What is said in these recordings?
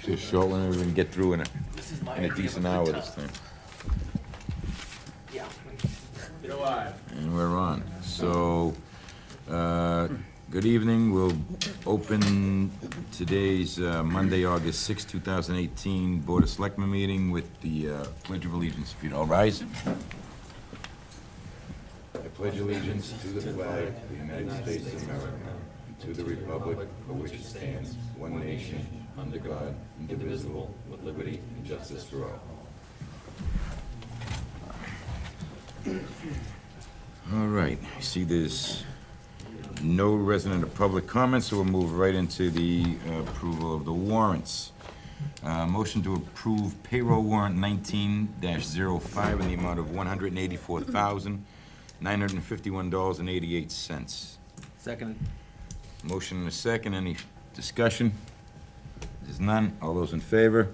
Be a short one, we're gonna get through in a decent hour this time. And we're on. So, good evening. We'll open today's Monday, August 6, 2018 Board of Selectmen meeting with the Pledge of Allegiance. If you'd all rise. I pledge allegiance to the flag of the United States of America and to the republic for which it stands, one nation, under God, indivisible, with liberty and justice for all. All right, I see there's no resident of public comments, so we'll move right into the approval of the warrants. Motion to approve payroll warrant 19-05 in the amount of $184,951.88. Second. Motion and a second. Any discussion? There's none. All those in favor?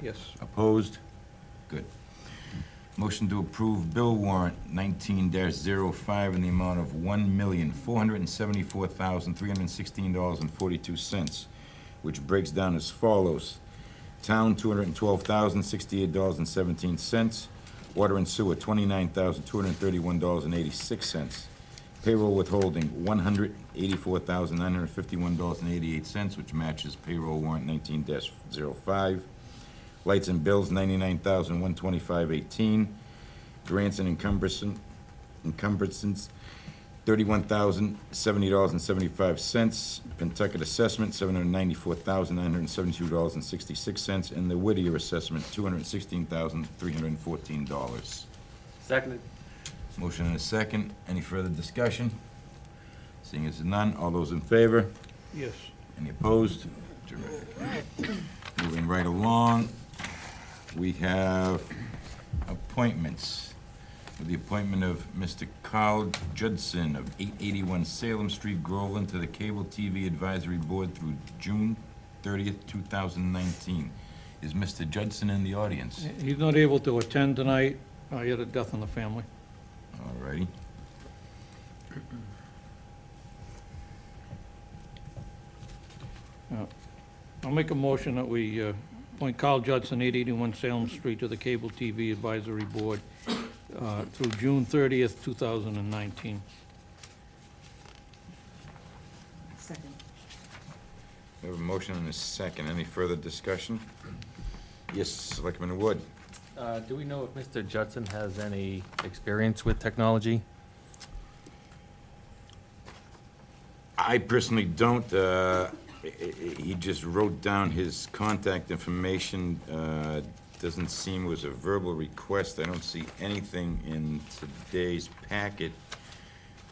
Yes. Opposed? Good. Motion to approve bill warrant 19-05 in the amount of $1,474,316.42, which breaks down as follows. Town, $212,068.17. Water and sewer, $29,231.86. Payroll withholding, $184,951.88, which matches payroll warrant 19-05. Lights and bills, $99,125.18. Grants and encumbrances, $31,070.75. Pentucket assessment, $794,972.66. And the Whittier assessment, $216,314. Seconded. Motion and a second. Any further discussion? Seeing as none, all those in favor? Yes. Any opposed? Terrific. Moving right along, we have appointments. With the appointment of Mr. Carl Judson of 881 Salem Street, Groveland, to the Cable TV Advisory Board through June 30th, 2019. Is Mr. Judson in the audience? He's not able to attend tonight. He had a death in the family. All righty. I'll make a motion that we appoint Carl Judson, 881 Salem Street, to the Cable TV Advisory Board through June 30th, 2019. Second. We have a motion and a second. Any further discussion? Yes, Selectman Wood. Do we know if Mr. Judson has any experience with technology? I personally don't. He just wrote down his contact information. Doesn't seem it was a verbal request. I don't see anything in today's packet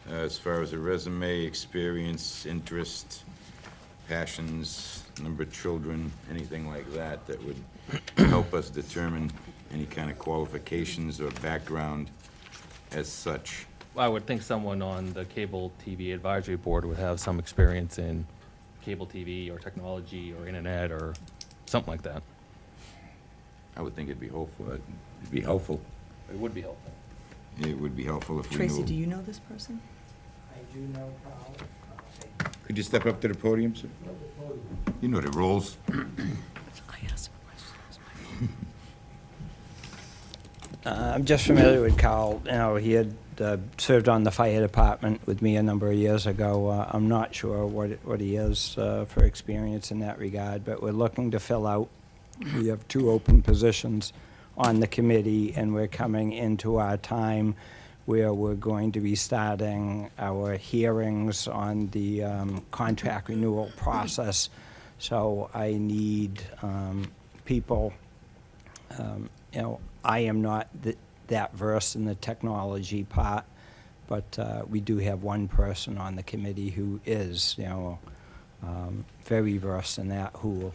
as far as a resume, experience, interest, passions, number of children, anything like that that would help us determine any kind of qualifications or background as such. I would think someone on the Cable TV Advisory Board would have some experience in cable TV or technology or internet or something like that. I would think it'd be helpful. It'd be helpful. It would be helpful. It would be helpful if we Tracy, knew. do you know this person? I do know Carl. Could you step up to the podium, sir? You know the rules. I asked questions. I'm just familiar with Carl. You know, he had served on the fire department with me a number of years ago. I'm not sure what he is for experience in that regard, but we're looking to fill out. We have 2 open positions on the committee, and we're coming into our time where we're going to be starting our hearings on the contract renewal process. So I need people, you know, I am not that versed in the technology part, but we do have one person on the committee who is, you know, very versed in that, who will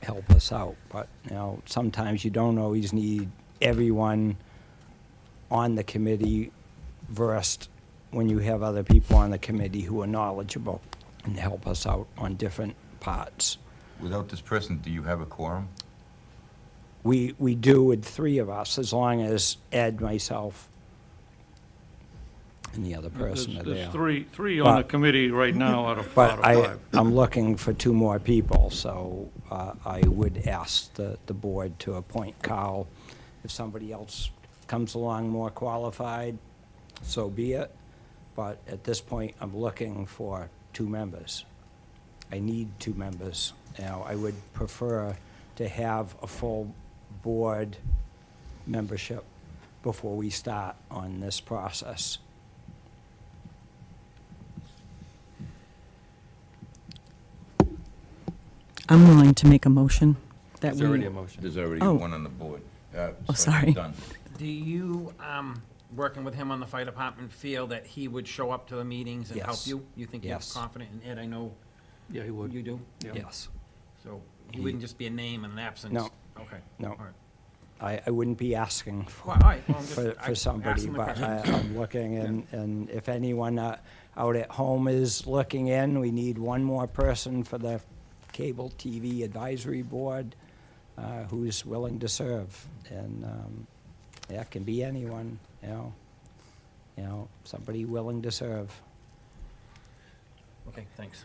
help us out. But, you know, sometimes you don't always need everyone on the committee versed when you have other people on the committee who are knowledgeable and help us out on different parts. Without this person, do you have a quorum? We do with 3 of us, as long as Ed, myself, and the other person are there. There's three on the But- committee right now out of But five. I'm looking for 2 more people, so I would ask the board to appoint Carl. If somebody else comes along more qualified, so be it. But at this point, I'm looking for 2 members. I need 2 members. Now, I would prefer to have a full board membership before we start on this process. I'm willing to make a motion that There's already we, a motion. There's already Oh. one on the board. sorry. Done. Do you, working with him on the fire department, feel that he would show up to the meetings and help Yes. you? You think you're Yes. confident? And Ed, I know Yeah, he would. you do, Yes. so he wouldn't just be a name and an absence? No. Okay. No. All right. I wouldn't be asking for Well, all right, well, I'm just, for somebody, asking the but question. I'm looking, and if anyone out at home is looking in, we need 1 more person for the Cable TV Advisory Board who's willing to serve. And that can be anyone, you know, somebody willing to serve. Okay, thanks.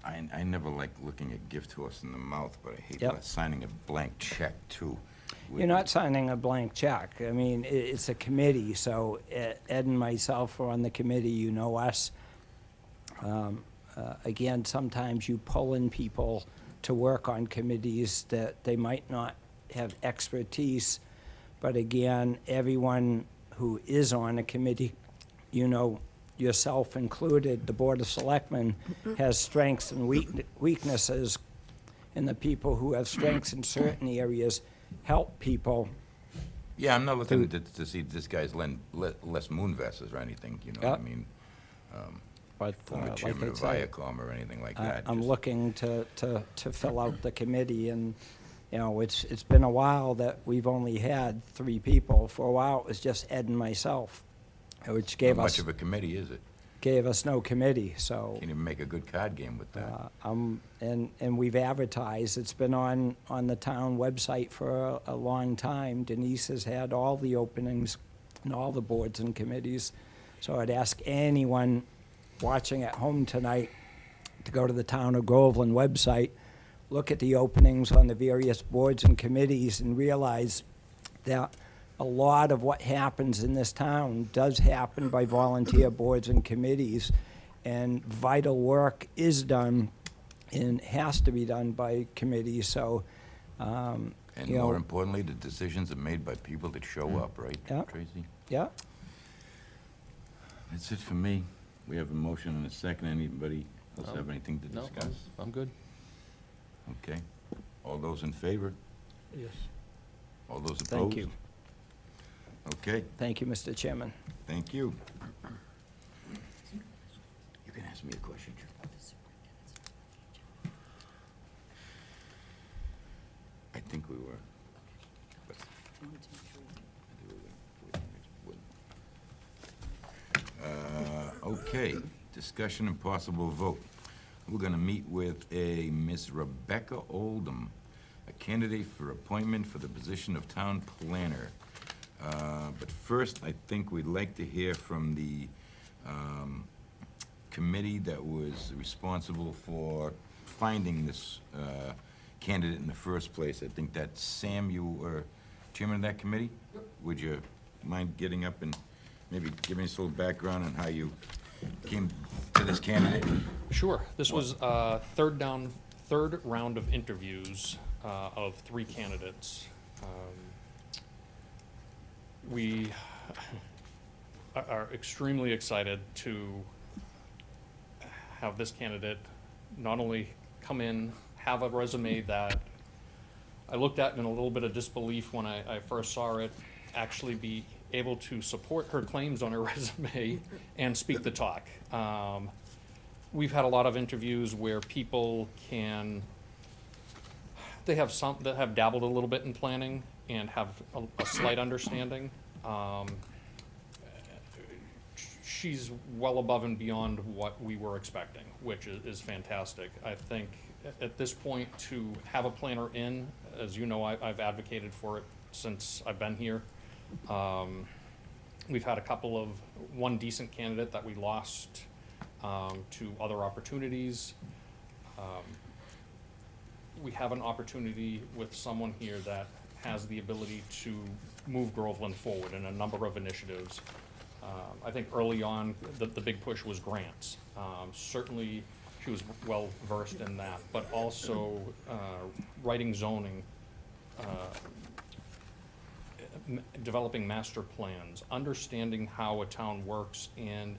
I never like looking a gift horse in the mouth, but I hate Yep. signing a blank check, too. You're not signing a blank check. I mean, it's a committee, so Ed and myself are on the committee, you know us. Again, sometimes you pull in people to work on committees that they might not have expertise, but again, everyone who is on a committee, you know, yourself included, the Board of Selectmen has strengths and weaknesses, and the people who have strengths in certain areas help people. Yeah, I'm not looking to see this guy's less moonvestors or anything, you know what I Yep. mean? But Former like chairman I of say, Viacom or anything like that. I'm just- looking to fill out the committee, and, you know, it's been a while that we've only had 3 people. For a while, it was just Ed and myself, which Not much of a committee, is it? gave us no committee, so. Can't even make a good card game with that. And we've advertised, it's been on the town website for a long time. Denise has had all the openings and all the boards and committees. So I'd ask anyone watching at home tonight to go to the Town of Groveland website, look at the openings on the various boards and committees, and realize that a lot of what happens in this town does happen by volunteer boards and committees, and vital work is done and has to be done by committees, so, And you know, more importantly, the decisions are made by people that show up, right, Yeah. Tracy? yeah. That's it for me. We have a motion and a second. Anybody else have anything to No, discuss? I'm good. Okay. All those in favor? Yes. All those opposed? Thank you. Okay, Thank you, Mr. Chairman. thank you. You can ask me a question, Joe. I think we were. but- I think we were- Okay, discussion and possible vote. We're gonna meet with a Miss Rebecca Oldham, a candidate for appointment for the position of town planner. But first, I think we'd like to hear from the committee that was responsible for finding this candidate in the first place. I think that, Sam, you were chairman of that committee? Would you mind getting up and maybe giving us a little background on how you came to this candidate? Sure. This was third round of interviews of 3 candidates. We are extremely excited to have this candidate not only come in, have a resume that I looked at in a little bit of disbelief when I first saw it, actually be able to support her claims on her resume and speak the talk. We've had a lot of interviews where people they have some that have dabbled a little bit in planning and have a slight understanding. She's well above and beyond what we were expecting, which is fantastic. I think at this point, to have a planner in, as you know, I've advocated for it since I've been here. We've had one decent candidate that we lost to other opportunities. We have an opportunity with someone here that has the ability to move Groveland forward in a number of initiatives. I think early on, the big push was grants. Certainly, she was well versed in that, but also writing zoning, developing master plans, understanding how a town works, and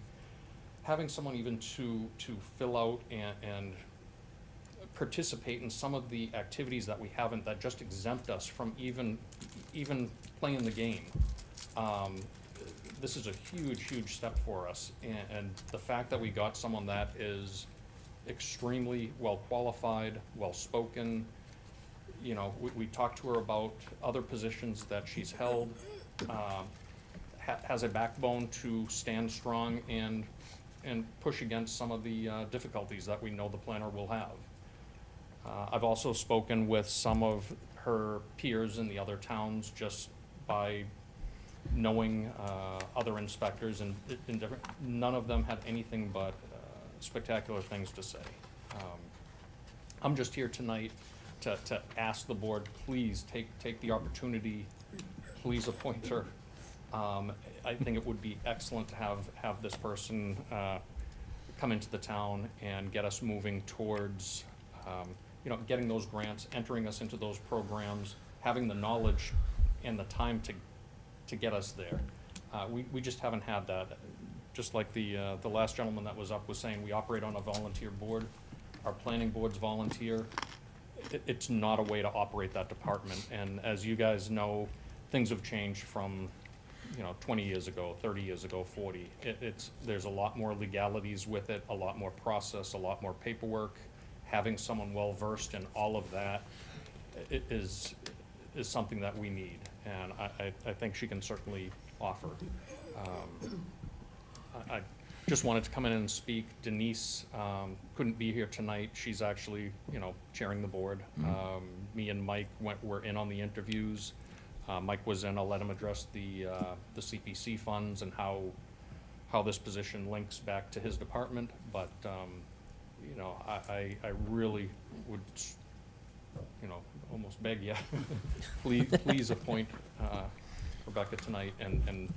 having someone even to fill out and participate in some of the activities that we haven't, that just exempt us from even playing the game. This is a huge step for us, and the fact that we got someone that is extremely well qualified, well spoken. You know, we talked to her about other positions that she's held, has a backbone to stand strong and push against some of the difficulties that we know the planner will have. I've also spoken with some of her peers in the other towns, just by knowing other inspectors and different, none of them had anything but spectacular things to say. I'm just here tonight to ask the board, please take the opportunity, please appoint her. I think it would be excellent to have this person come into the town and get us moving towards, you know, getting those grants, entering us into those programs, having the knowledge and the time to get us there. We just haven't had that. Just like the last gentleman that was up was saying, we operate on a volunteer board. Our planning board's volunteer. It's not a way to operate that department. And as you guys know, things have changed from, you know, 20 years ago, 30 years ago, 40. There's a lot more legalities with it, a lot more process, a lot more paperwork. Having someone well-versed in all of that is something that we need, and I think she can certainly offer. I just wanted to come in and speak. Denise couldn't be here tonight. She's actually, you know, chairing the board. Me and Mike were in on the interviews. Mike was in. I'll let him address the CPC funds and how this position links back to his department. But you know, I really would, you know, almost beg you, please appoint Rebecca tonight and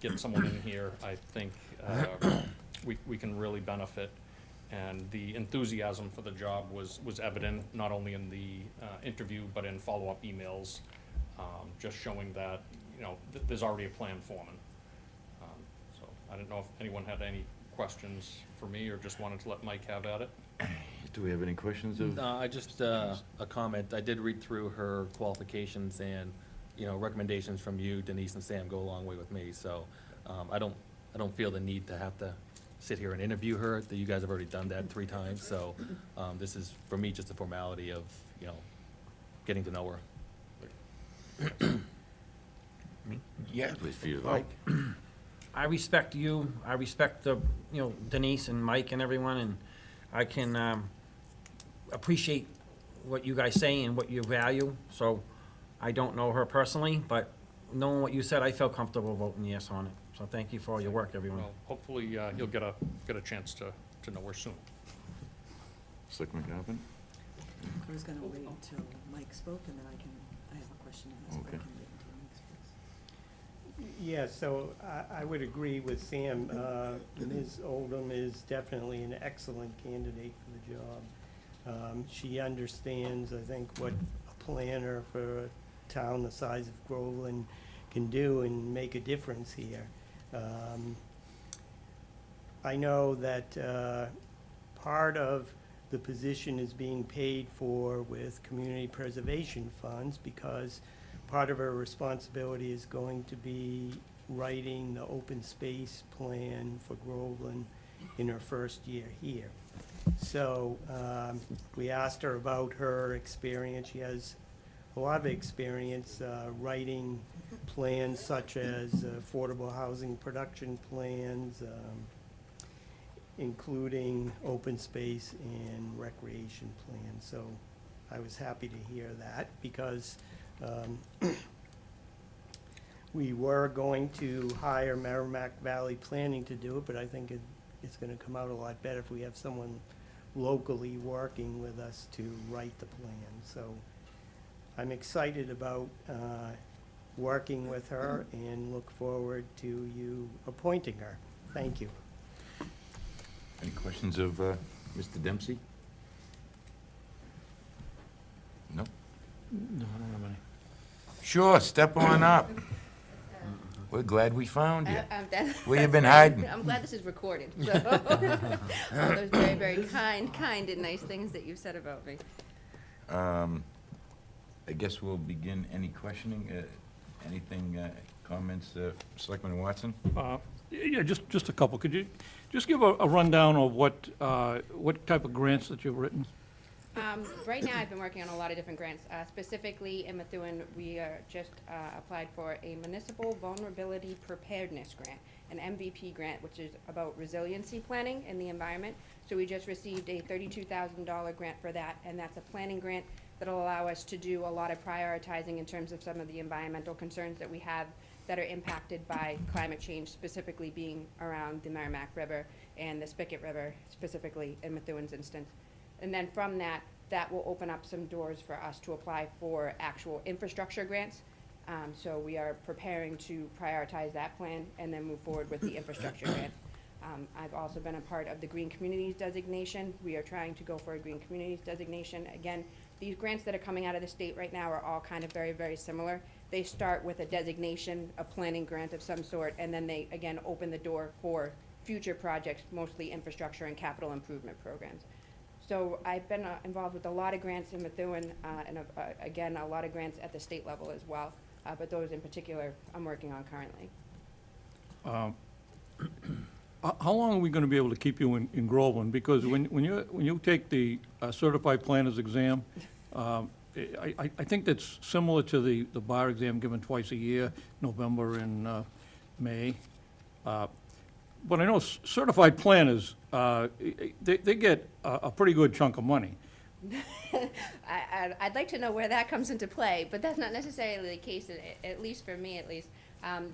get someone in here. I think we can really benefit, and the enthusiasm for the job was evident, not only in the interview, but in follow-up emails, just showing that, you know, there's already a plan forming. So I didn't know if anyone had any questions for me, or just wanted to let Mike have at it. Do we have any questions of? I just, a comment. I did read through her qualifications, and, you know, recommendations from you, Denise and Sam, go a long way with me. So, I don't feel the need to have to sit here and interview her. That you guys have already done that 3 times. So, this is, for me, just a formality of, you know, getting to know her. Yeah, if you like. I respect you, I respect the, you know, Denise and Mike and everyone, and I can appreciate what you guys say and what you value. So I don't know her personally, but knowing what you said, I felt comfortable voting yes on it. So thank you for all your work, everyone. Well, hopefully you'll get a chance to know her soon. Selectman Galvin? I was gonna wait till Mike spoke, and then I have a question to ask, but I Okay. can wait until Mike speaks. Yeah, so I would agree with Sam. Ms. Oldham is definitely an excellent candidate for the job. She understands, I think, what a planner for a town the size of Groveland can do and make a difference here. I know that part of the position is being paid for with community preservation funds, because part of her responsibility is going to be writing the open space plan for Groveland in her first year here. So we asked her about her experience. She has a lot of experience writing plans such as affordable housing production plans, including open space and recreation plans. So I was happy to hear that, because We were going to hire Merrimack Valley Planning to do it, but I think it's gonna come out a lot better if we have someone locally working with us to write the plan. So I'm excited about working with her and look forward to you appointing her. Thank you. Any questions of Mr. Dempsey? No? No, I don't have any. Sure, step on up. We're glad we found you. That- Where you been hiding? I'm glad this is recorded, so. All those very, very kind and nice things that you've said about me. I guess we'll begin any questioning, anything, comments, Selectman Watson? Yeah, just a couple. Could you just give a rundown of what type of grants that you've written? Right now, I've been working on a lot of different grants. Specifically in Methuen, we just applied for a Municipal Vulnerability Preparedness Grant, an MVP grant, which is about resiliency planning in the environment. So we just received a $32,000 grant for that, and that's a planning grant that'll allow us to do a lot of prioritizing in terms of some of the environmental concerns that we have that are impacted by climate change, specifically being around the Merrimack River and the Spigot River, specifically in Methuen's instance. And then from that, that will open up some doors for us to apply for actual infrastructure grants. So we are preparing to prioritize that plan and then move forward with the infrastructure grant. I've also been a part of the Green Communities designation. We are trying to go for a Green Communities designation. Again, these grants that are coming out of the state right now are all kind of very, very similar. They start with a designation, a planning grant of some sort, and then they, again, open the door for future projects, mostly infrastructure and capital improvement programs. So I've been involved with a lot of grants in Methuen, and again, a lot of grants at the state level as well. But those in particular, I'm working on currently. How long are we going to be able to keep you in Groveland? Because when you take the certified planner's exam, I think that's similar to the bar exam given twice a year, November and May. But I know certified planners, they get a pretty good chunk of money. I'd like to know where that comes into play, but that's not necessarily the case, at least for me at least.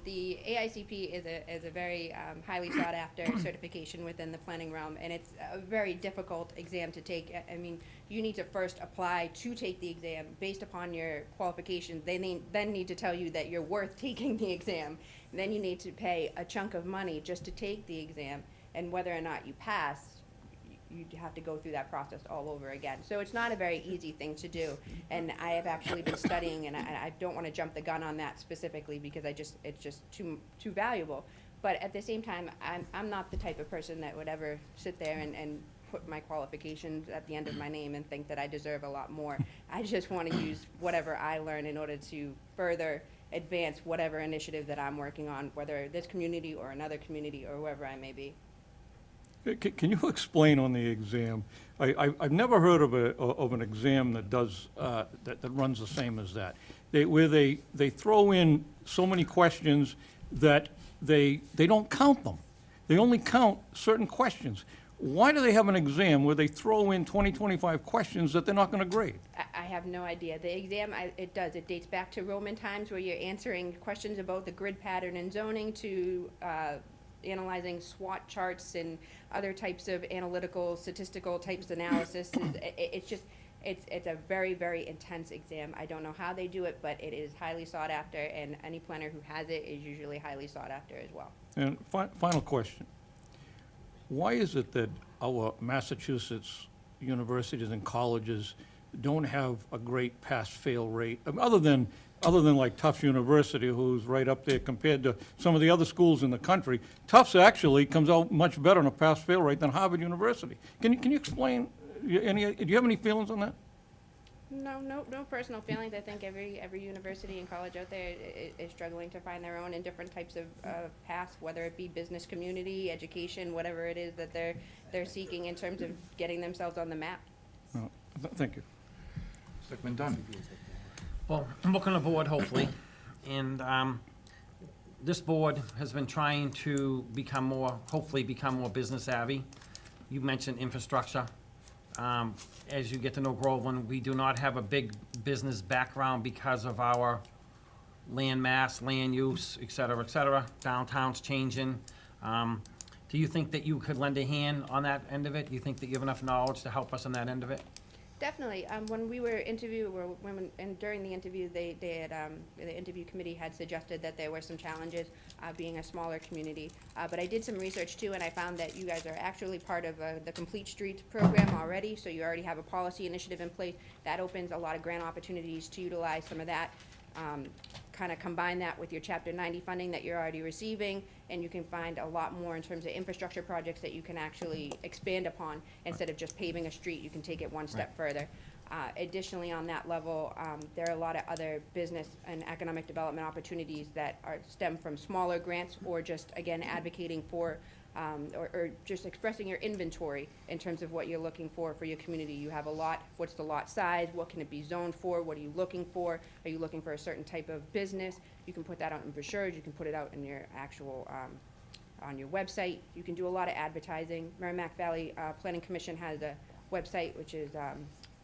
The AICP is a very highly sought after certification within the planning realm, and it's a very difficult exam to take. I mean, you need to first apply to take the exam based upon your qualifications. They then need to tell you that you're worth taking the exam. And then you need to pay a chunk of money just to take the exam, and whether or not you pass, you have to go through that process all over again. So it's not a very easy thing to do. And I have actually been studying, and I don't want to jump the gun on that specifically because it's just too valuable. But at the same time, I'm not the type of person that would ever sit there and put my qualifications at the end of my name and think that I deserve a lot more. I just want to use whatever I learn in order to further advance whatever initiative that I'm working on, whether this community or another community or whoever I may be. Can you explain on the exam? I've never heard of an exam that does, that runs the same as that. Where they throw in so many questions that they don't count them. They only count certain questions. Why do they have an exam where they throw in 25 questions that they're not going to grade? I have no idea. The exam, it dates back to Roman times where you're answering questions about the grid pattern and zoning to analyzing SWOT charts and other types of analytical, statistical types of analysis. It's a very, very intense exam. I don't know how they do it, but it is highly sought after, and any planner who has it is usually highly sought after as well. And final question. Why is it that our Massachusetts universities and colleges don't have a great pass-fail rate? Other than like Tufts University, who's right up there compared to some of the other schools in the country. Tufts actually comes out much better on a pass-fail rate than Harvard University. Can you explain, do you have any feelings on that? No personal feelings. I think every university and college out there is struggling to find their own in different types of paths, whether it be business, community, education, whatever it is that they're seeking in terms of getting themselves on the map. No, thank you. Selectman Dunn? Well, I'm looking aboard, hopefully, and this board has been trying to hopefully become more business savvy. You mentioned infrastructure. As you get to know Groveland, we do not have a big business background because of our land mass, land use, et cetera, et cetera. Downtown's changing. Do you think that you could lend a hand on that end of it? Do you think that you have enough knowledge to help us on that end of it? Definitely. When we were interviewed, and during the interview, they had, the interview committee had suggested that there were some challenges being a smaller community. But I did some research too, and I found that you guys are actually part of the Complete Streets program already, so you already have a policy initiative in place. That opens a lot of grant opportunities to utilize some of that. Kind of combine that with your Chapter 90 funding that you're already receiving, and you can find a lot more in terms of infrastructure projects that you can actually expand upon. Instead of just paving a street, you can take it one step further. Additionally, on that level, there are a lot of other business and economic development opportunities that stem from smaller grants, or just, again, advocating for or just expressing your inventory in terms of what you're looking for your community. You have a lot, what's the lot size, what can it be zoned for, what are you looking for? Are you looking for a certain type of business? You can put that out in brochures, you can put it out in your actual, on your website. You can do a lot of advertising. Merrimack Valley Planning Commission has a website, which is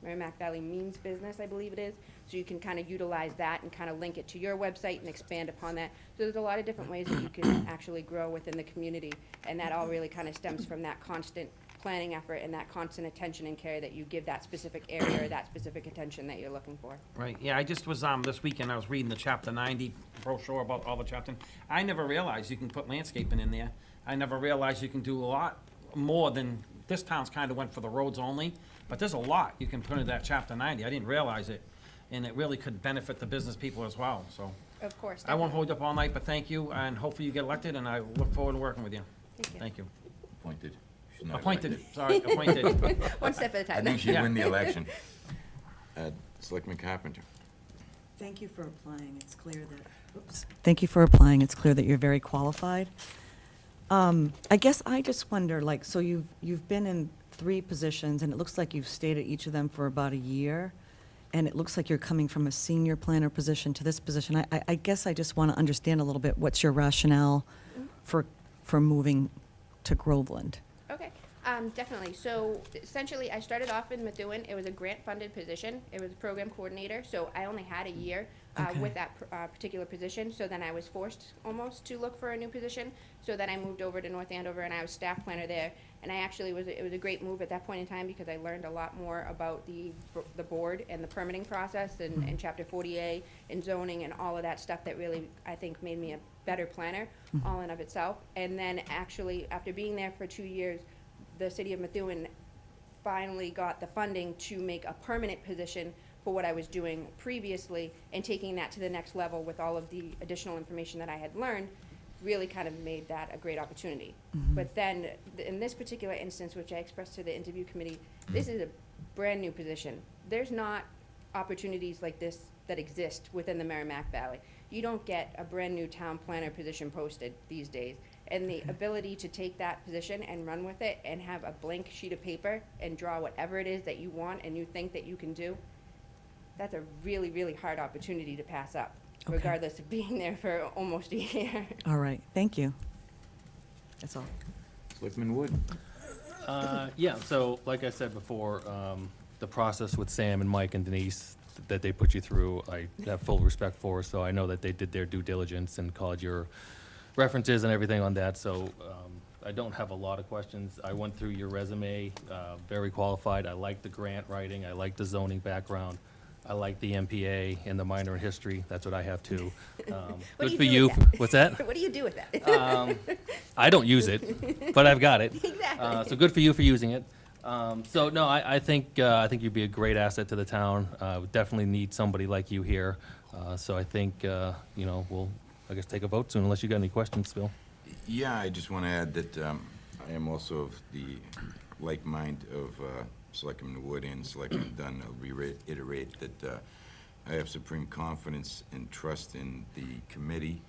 Merrimack Valley Means Business, I believe it is. So you can kind of utilize that and kind of link it to your website and expand upon that. So there's a lot of different ways that you can actually grow within the community, and that all really kind of stems from that constant planning effort and that constant attention and care that you give that specific area or that specific attention that you're looking for. Right, yeah, I just was, this weekend, I was reading the Chapter 90 brochure about all the chapter. I never realized you can put landscaping in there. I never realized you can do a lot more than, this town's kind of went for the roads only, but there's a lot you can put into that Chapter 90. I didn't realize it, and it really could benefit the business people as well, so. Of course. I won't hold you up all night, but thank you, and hopefully you get elected, and I look forward to working with you. Thank you. Thank you. Appointed. She's not Appointed, elected. sorry, appointed. One step at a I time. think she'd Yeah. win the election. Selectman Carpenter. Thank you for applying. It's clear that, oops. Thank you for applying. It's clear that you're very qualified. I guess I just wonder, like, so you've been in 3 positions, and it looks like you've stayed at each of them for about a year, and it looks like you're coming from a senior planner position to this position. I guess I just want to understand a little bit, what's your rationale for moving to Groveland? Okay, definitely. So essentially, I started off in Methuen. It was a grant-funded position. It was a program coordinator, so I only had a year Okay. with that particular position. So then I was forced almost to look for a new position. So then I moved over to North Andover, and I was staff planner there. And I actually it was a great move at that point in time, because I learned a lot more about the board and the permitting process and Chapter 40A and zoning and all of that stuff that really, I think, made me a better planner all in of itself. And then actually, after being there for 2 years, the city of Methuen finally got the funding to make a permanent position for what I was doing previously, and taking that to the next level with all of the additional information that I had learned really kind of made that a great opportunity. But then, in this particular instance, which I expressed to the interview committee, this is a brand-new position. There's not opportunities like this that exist within the Merrimack Valley. You don't get a brand-new town planner position posted these days. And the ability to take that position and run with it and have a blank sheet of paper and draw whatever it is that you want and you think that you can do, that's a really, really hard opportunity to pass up, Okay. regardless of being there for almost a year. All right, thank you. That's all. Selectman Wood. Yeah, so like I said before, the process with Sam and Mike and Denise that they put you through, I have full respect for, so I know that they did their due diligence and called your references and everything on that, so I don't have a lot of questions. I went through your resume, very qualified. I like the grant writing, I like the zoning background, I like the MPA and the minor in history. That's what I have too. What Good do for do you. with that? What's that? What do you do with that? I don't use it, but I've got it. Exactly. So good for you for using it. So no, I think you'd be a great asset to the town. We definitely need somebody like you here. So I think, we'll, I guess, take a vote soon, unless you got any questions, Bill. Yeah, I just want to add that I am also of the like mind of Selectman Wood and Selectman Dunn. I'll reiterate that I have supreme confidence and trust in the committee.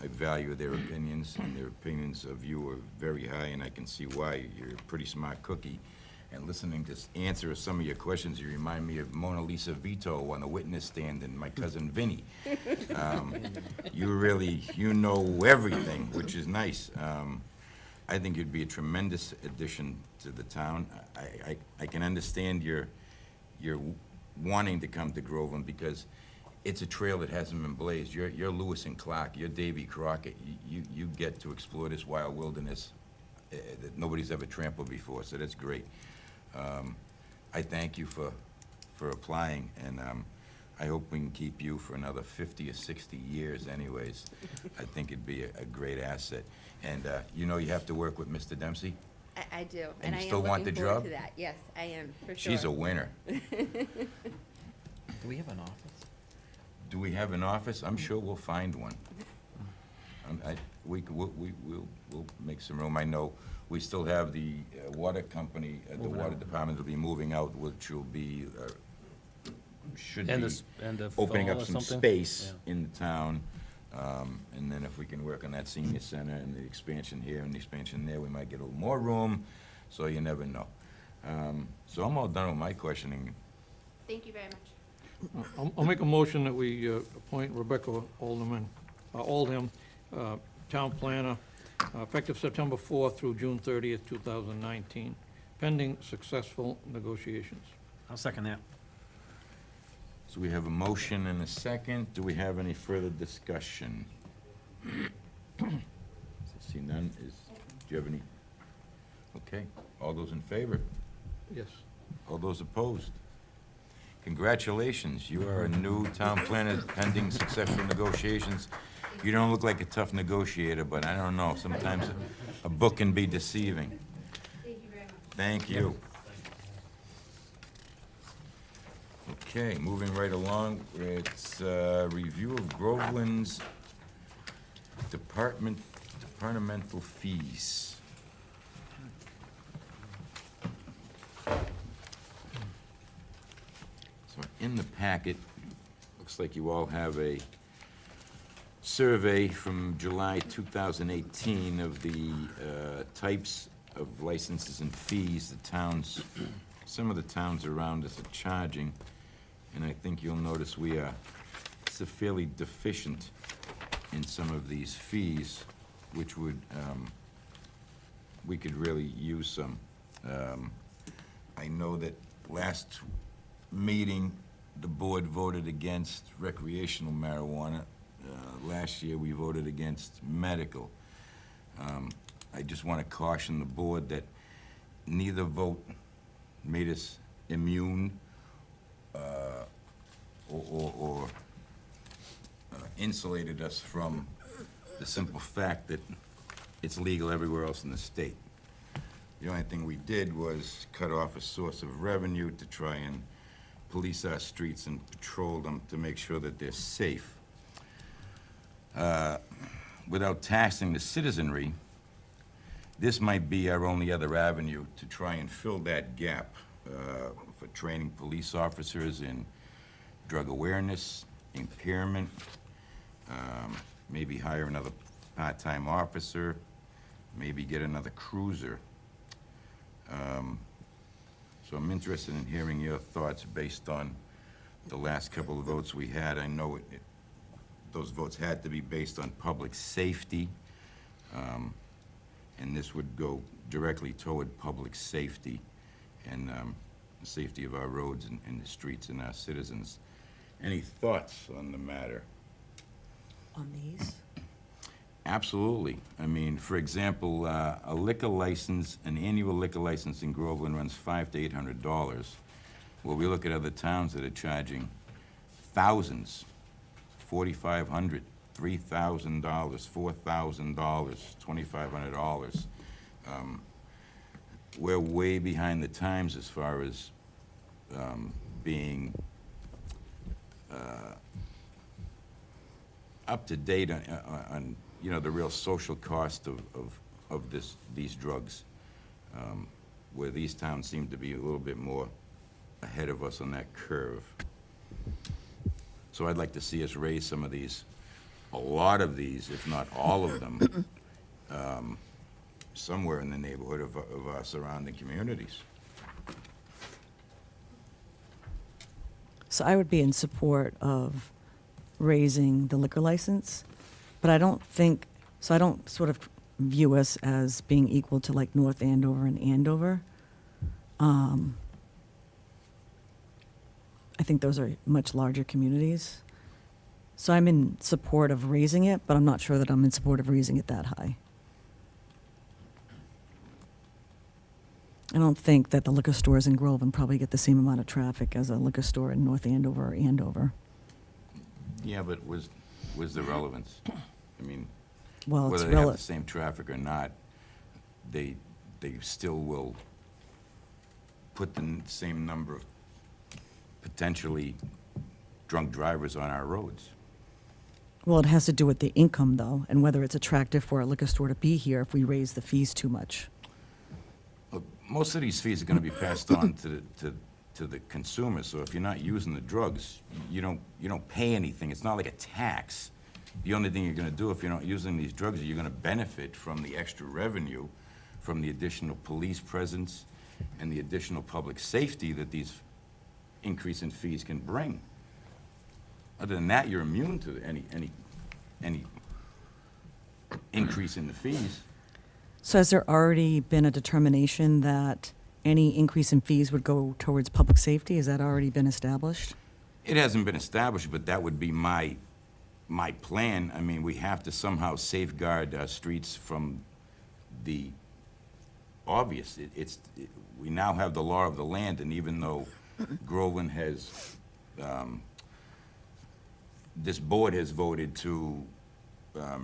I value their opinions, and their opinions of you are very high, and I can see why. You're a pretty smart cookie. And listening to answer some of your questions, you remind me of Mona Lisa Vito on the witness stand and my cousin Vinny. You know everything, which is nice. I think you'd be a tremendous addition to the town. I can understand your wanting to come to Groveland, because it's a trail that hasn't been blazed. You're Lewis and Clark, you're Davy Crockett. You get to explore this wild wilderness that nobody's ever trampled before, so that's great. I thank you for applying, and I hope we can keep you for another 50 or 60 years anyways. I think it'd be a great asset. And you know you have to work with Mr. Dempsey? I do, And and I you am still want looking the forward job? to that. Yes, I am, for sure. She's a winner. Do we have an office? Do we have an office? I'm sure we'll find one. We'll make some room. I know we still have the water company, the Moving water out. department will be moving out, which will be, should End be of, end of opening fall up or some something? space Yeah. in the town. And then if we can work on that senior center and the expansion here and the expansion there, we might get a little more room, so you never know. So I'm all done with my questioning. Thank you very much. I'll make a motion that we appoint Rebecca Oldham, town planner, effective September 4th through June 30th, 2019, pending successful negotiations. I'll second that. So we have a motion and a second. Do we have any further discussion? See none, do you have any? Okay, all those in favor? Yes. All those opposed? Congratulations, you are a new town planner pending successful negotiations. You don't look like a tough negotiator, but I don't know, sometimes a book can be deceiving. Thank you very much. Thank you. Okay, moving right along, it's review of Groveland's departmental fees. So in the packet, looks like you all have a survey from July 2018 of the types of licenses and fees the towns, some of the towns around us are charging, and I think you'll notice we are severely deficient in some of these fees, which would, we could really use some. I know that last meeting, the board voted against recreational marijuana. Last year, we voted against medical. I just want to caution the board that neither vote made us immune or insulated us from the simple fact that it's legal everywhere else in the state. The only thing we did was cut off a source of revenue to try and police our streets and patrol them to make sure that they're safe. Without taxing the citizenry, this might be our only other avenue to try and fill that gap for training police officers in drug awareness, impairment, maybe hire another part-time officer, maybe get another cruiser. So I'm interested in hearing your thoughts based on the last couple of votes we had. I know those votes had to be based on public safety, and this would go directly toward public safety and the safety of our roads and the streets and our citizens. Any thoughts on the matter? On these? Absolutely. I mean, for example, a liquor license, an annual liquor license in Groveland runs $500 to $800. Well, we look at other towns that are charging thousands, $4,500, $3,000, $4,000, $2,500. We're way behind the times as far as being up to date on you know, the real social cost of these drugs, where these towns seem to be a little bit more ahead of us on that curve. So I'd like to see us raise some of these, a lot of these, if not all of them, somewhere in the neighborhood of our surrounding communities. So I would be in support of raising the liquor license, but I don't think, so I don't sort of view us as being equal to like North Andover and Andover. I think those are much larger communities. So I'm in support of raising it, but I'm not sure that I'm in support of raising it that high. I don't think that the liquor stores in Groveland probably get the same amount of traffic as a liquor store in North Andover or Andover. Yeah, but where's the relevance? I mean, Well, it's whether they have the rel- same traffic or not, they still will put the same number of potentially drunk drivers on our roads. well, it has to do with the income, though, and whether it's attractive for a liquor store to be here if we raise the fees too much. Look, most of these fees are gonna be passed on to the consumer, so if you're not using the drugs, you don't pay anything. It's not like a tax. The only thing you're gonna do if you're not using these drugs, you're gonna benefit from the extra revenue, from the additional police presence, and the additional public safety that these increase in fees can bring. Other than that, you're immune to any increase in the fees. So has there already been a determination that any increase in fees would go towards public safety? Has that already been established? It hasn't been established, but that would be my plan. I mean, we have to somehow safeguard our streets from the obvious. We now have the law of the land, and even though Groveland has, this board has voted to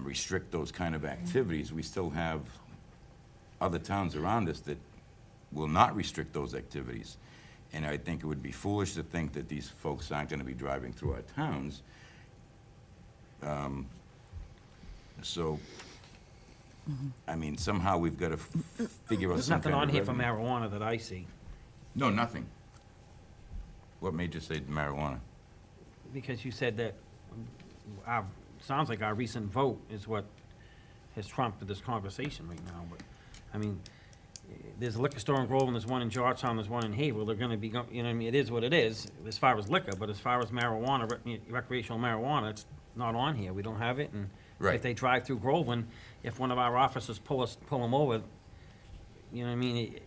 restrict those kind of activities, we still have other towns around us that will not restrict those activities. And I think it would be foolish to think that these folks aren't gonna be driving through our towns. So, I mean, somehow we've gotta figure out There's some nothing kind on of here for revenue. marijuana that I see, No, nothing. What made you say marijuana? because you said that our, sounds like our recent vote is what has trumped this conversation right now, but, I mean, there's a liquor store in Groveland, there's one in Georgetown, there's one in Haverhill, they're gonna be, you know what I mean, it is what it is, as far as liquor, but as far as marijuana, recreational marijuana, it's not on here, we don't have it, and Right. if they drive through Groveland, if one of our officers pull them over, you know what I mean,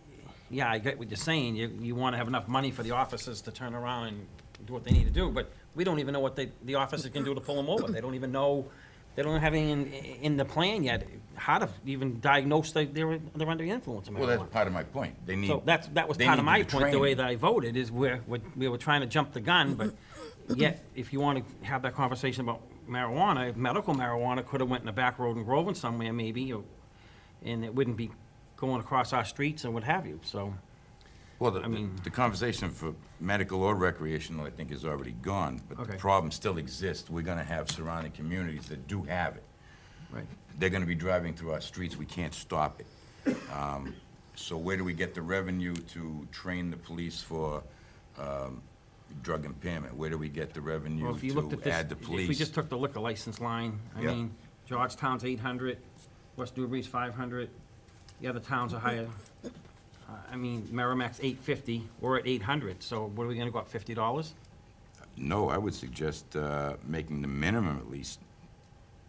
yeah, I get what you're saying, you wanna have enough money for the officers to turn around and do what they need to do, but we don't even know what the officers can do to pull them over, they don't even know, they don't have any in the plan yet, how to even diagnose they're under the influence of marijuana. Well, that's part of my point. They need. So that was they part of need my the point, the way training. that I voted, is we were trying to jump the gun, but yet, if you want to have that conversation about marijuana, medical marijuana could have went in a back road in Groveland somewhere maybe, and it wouldn't be going across our streets and what have you, so. Well, I mean- the conversation for medical or recreational, I think, is already gone, but the Okay. problem still exists. We're gonna have surrounding communities that do have it. Right. They're gonna be driving through our streets, we can't stop it. So where do we get the revenue to train the police for drug impairment? Where do we get the revenue Well, if you looked at to this, add the if we police? just took the liquor license line, I Yeah. mean, Georgetown's 800, West Newbury's 500, the other towns are higher. I mean, Merrimack's 850, we're at 800, so what are we gonna go up, $50? No, I would suggest making the minimum at least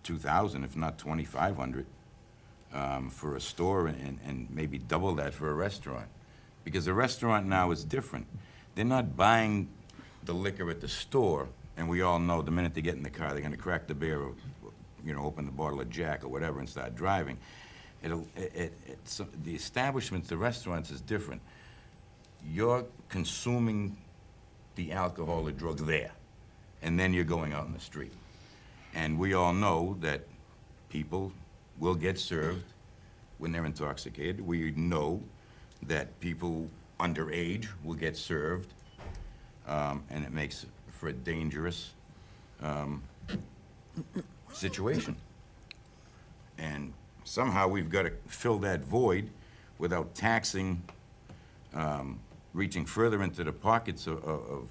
2,000, if not 2,500, for a store, and maybe double that for a restaurant. Because a restaurant now is different. They're not buying the liquor at the store, and we all know the minute they get in the car, they're gonna crack the beer, or, open the bottle of Jack or whatever and start driving. The establishments, the restaurants is different. You're consuming the alcohol or drug there, and then you're going out in the street. And we all know that people will get served when they're intoxicated. We know that people underage will get served, and it makes for a dangerous situation. And somehow we've got to fill that void without taxing, reaching further into the pockets of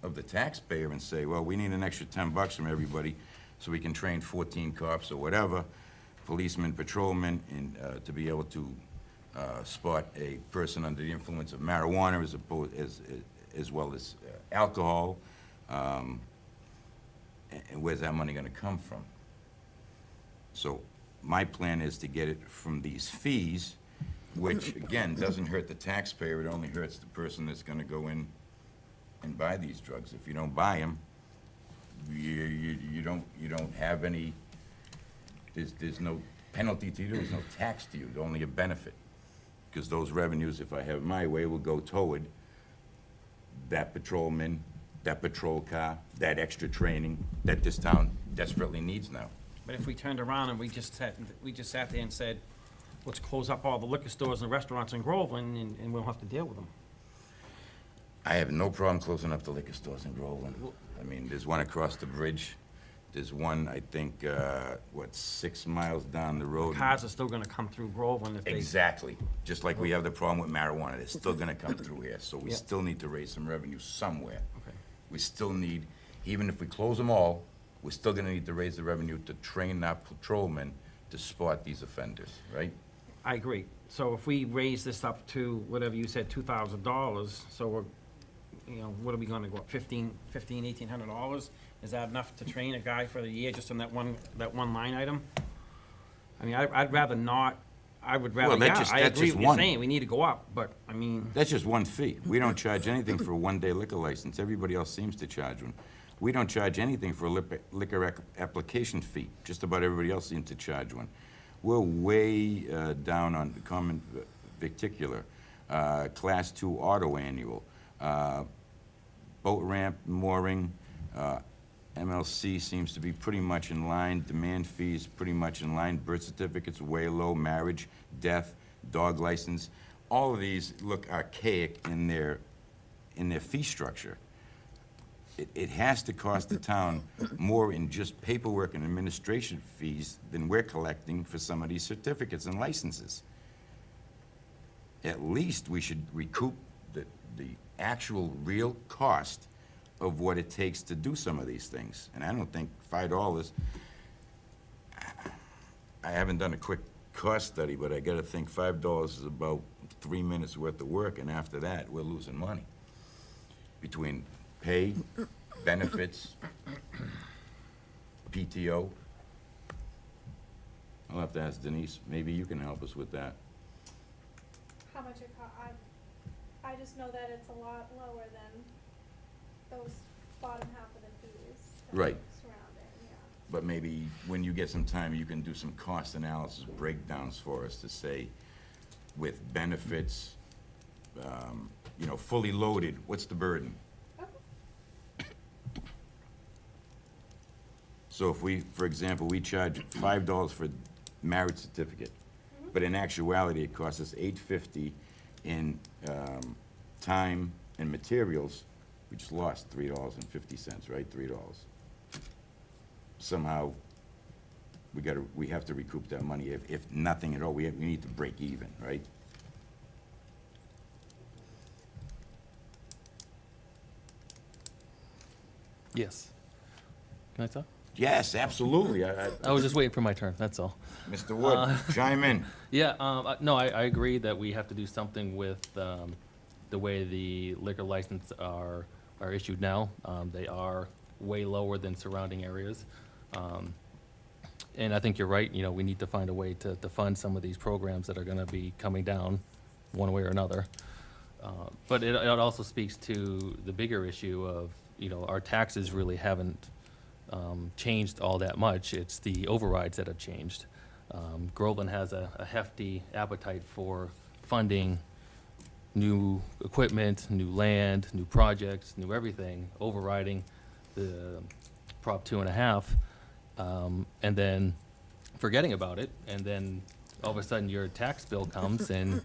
the taxpayer and say, well, we need an extra $10 from everybody so we can train 14 cops or whatever, policemen, patrolmen, and to be able to spot a person under the influence of marijuana as well as alcohol. And where's that money gonna come from? So my plan is to get it from these fees, which, again, doesn't hurt the taxpayer, it only hurts the person that's gonna go in and buy these drugs. If you don't buy them, you don't have any, there's no penalty to you, there's no tax to you, it's only a benefit. Because those revenues, if I have it my way, will go toward that patrolman, that patrol car, that extra training that this town desperately needs now. But if we turned around and we just sat there and said, let's close up all the liquor stores and restaurants in Groveland, and we don't have to deal with them. I have no problem closing up the liquor stores in Groveland. I mean, there's one across the bridge. There's one, I think, 6 miles down the road. Cars are still gonna come through Groveland if they. Exactly. Just like we have the problem with marijuana. They're still gonna come through here. So we Yeah. still need to raise some revenue somewhere. Okay. We still need, even if we close them all, we're still gonna need to raise the revenue to train our patrolmen to spot these offenders, right? I agree. So if we raise this up to whatever you said, $2,000, so we're, what are we gonna go up, $1,800? Is that enough to train a guy for the year just on that one line item? I mean, I'd rather not, I would rather, Well, that's yeah, just- I that's agree just with you one. saying, we need to go up, but, I mean, That's just one fee. We don't charge anything for a one-day liquor license. Everybody else seems to charge one. We don't charge anything for a liquor application fee. Just about everybody else seems to charge one. We're way down on common particular, Class 2 auto annual, boat ramp mooring, MLC seems to be pretty much in line, demand fees pretty much in line, birth certificates way low, marriage, death, dog license. All of these look archaic in their fee structure. It has to cost the town more in just paperwork and administration fees than we're collecting for some of these certificates and licenses. At least we should recoup the actual real cost of what it takes to do some of these things. And I don't think $5, I haven't done a quick cost study, but I gotta think $5 is about 3 minutes worth of work, and after that, we're losing money. Between pay, benefits, PTO. I'll have to ask Denise, maybe you can help us with that. How much it I just know that it's a lot lower than those bottom half of the fees. that Right. Surround it, yeah. But maybe when you get some time, you can do some cost analysis breakdowns for us to say, with benefits, fully loaded, what's the burden? Okay. So if we, for example, we charge $5 for marriage certificate, but in actuality, it costs us $8.50 in time and materials, we just lost $3.50, right? $3. Somehow, we have to recoup that money. If nothing at all, we need to break even, right? Yes. Can I talk? Yes, absolutely. I was just waiting for my turn, that's all. Mr. Wood, chime in. Yeah, no, I agree that we have to do something with the way the liquor license are issued now. They are way lower than surrounding areas. And I think you're right, we need to find a way to fund some of these programs that are gonna be coming down one way or another. But it also speaks to the bigger issue of, our taxes really haven't changed all that much. It's the overrides that have changed. Groveland has a hefty appetite for funding new equipment, new land, new projects, new everything, overriding the Prop 2.5, and then forgetting about it, and then all of a sudden your tax bill comes and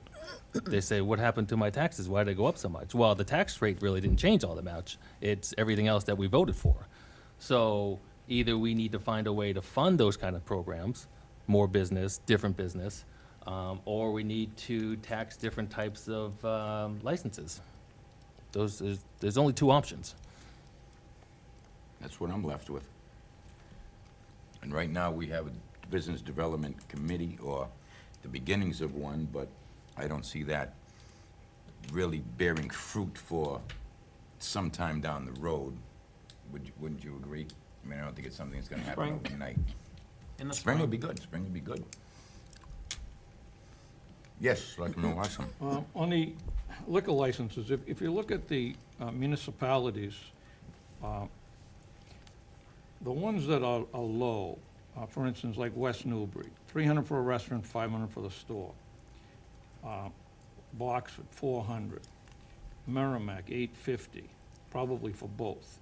they say, what happened to my taxes? Why did they go up so much? Well, the tax rate really didn't change all that much. It's everything else that we voted for. So either we need to find a way to fund those kind of programs, more business, different business, or we need to tax different types of licenses. There's only two options. That's what I'm left with. And right now, we have a business development committee, or the beginnings of one, but I don't see that really bearing fruit for some time down the road. Wouldn't you agree? I mean, I don't think it's something that's gonna happen Spring. overnight. in the Spring would be good, spring would be good. Yes, Selectman Watson. On the liquor licenses, if you look at the municipalities, the ones that are low, for instance, like West Newbury, 300 for a restaurant, 500 for the store. Boxford, 400. Merrimack, 850, probably for both.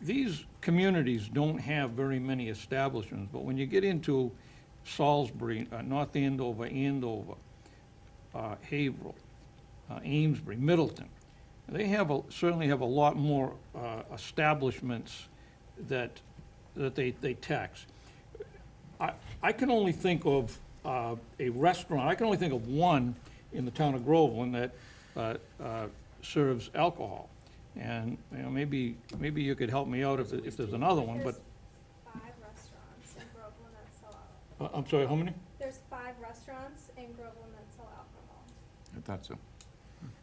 These communities don't have very many establishments, but when you get into Salisbury, North Andover, Haverhill, Amesbury, Middleton, they certainly have a lot more establishments that they tax. I can only think of a restaurant, I can only think of one in the town of Groveland that serves alcohol. And, you know, maybe you could help me out if there's another one, but, There's 5 restaurants in Groveland that sell alcohol. I'm sorry, how many? There's 5 restaurants in Groveland that sell alcohol. I thought so.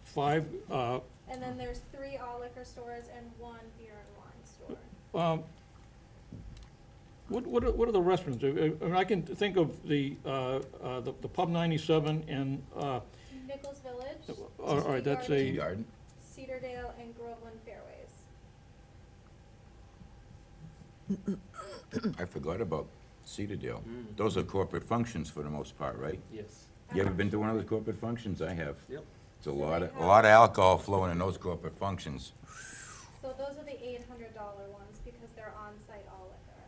5, And then there's 3 all liquor stores and 1 beer and wine store. what are the restaurants? I mean, I can think of the Pub 97 and, Nichols Village, all right, that's Tea a, Garden? Cedardale, and Groveland Fairways. I forgot about Cedardale. Those are corporate functions for the most part, right? Yes. You ever been to one of those corporate functions? I have. Yep. It's a lot of alcohol flowing in those corporate functions. So those are the $800 ones because they're on-site all liquor.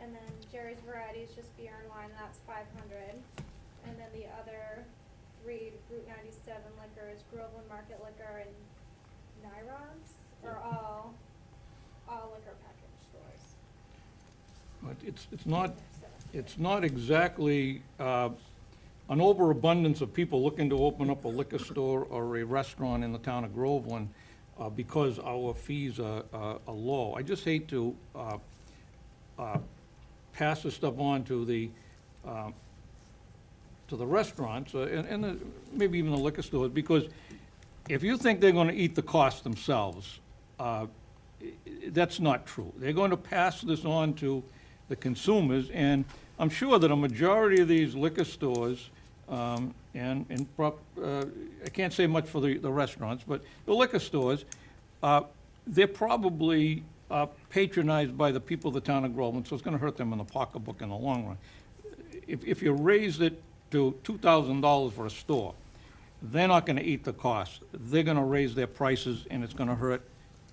And then Jerry's Variety is just beer and wine, and that's 500. And then the other 3 Route 97 liquors, Groveland Market Liquor and Nyrons, are all liquor package stores. but it's not exactly an overabundance of people looking to open up a liquor store or a restaurant in the town of Groveland because our fees are low. I just hate to pass this stuff on to the restaurants and maybe even the liquor stores, because if you think they're gonna eat the cost themselves, that's not true. They're going to pass this on to the consumers, and I'm sure that a majority of these liquor stores, I can't say much for the restaurants, but the liquor stores, they're probably patronized by the people of the town of Groveland, so it's gonna hurt them in the pocketbook in the long run. If you raised it to $2,000 for a store, they're not gonna eat the cost. They're gonna raise their prices, and it's gonna hurt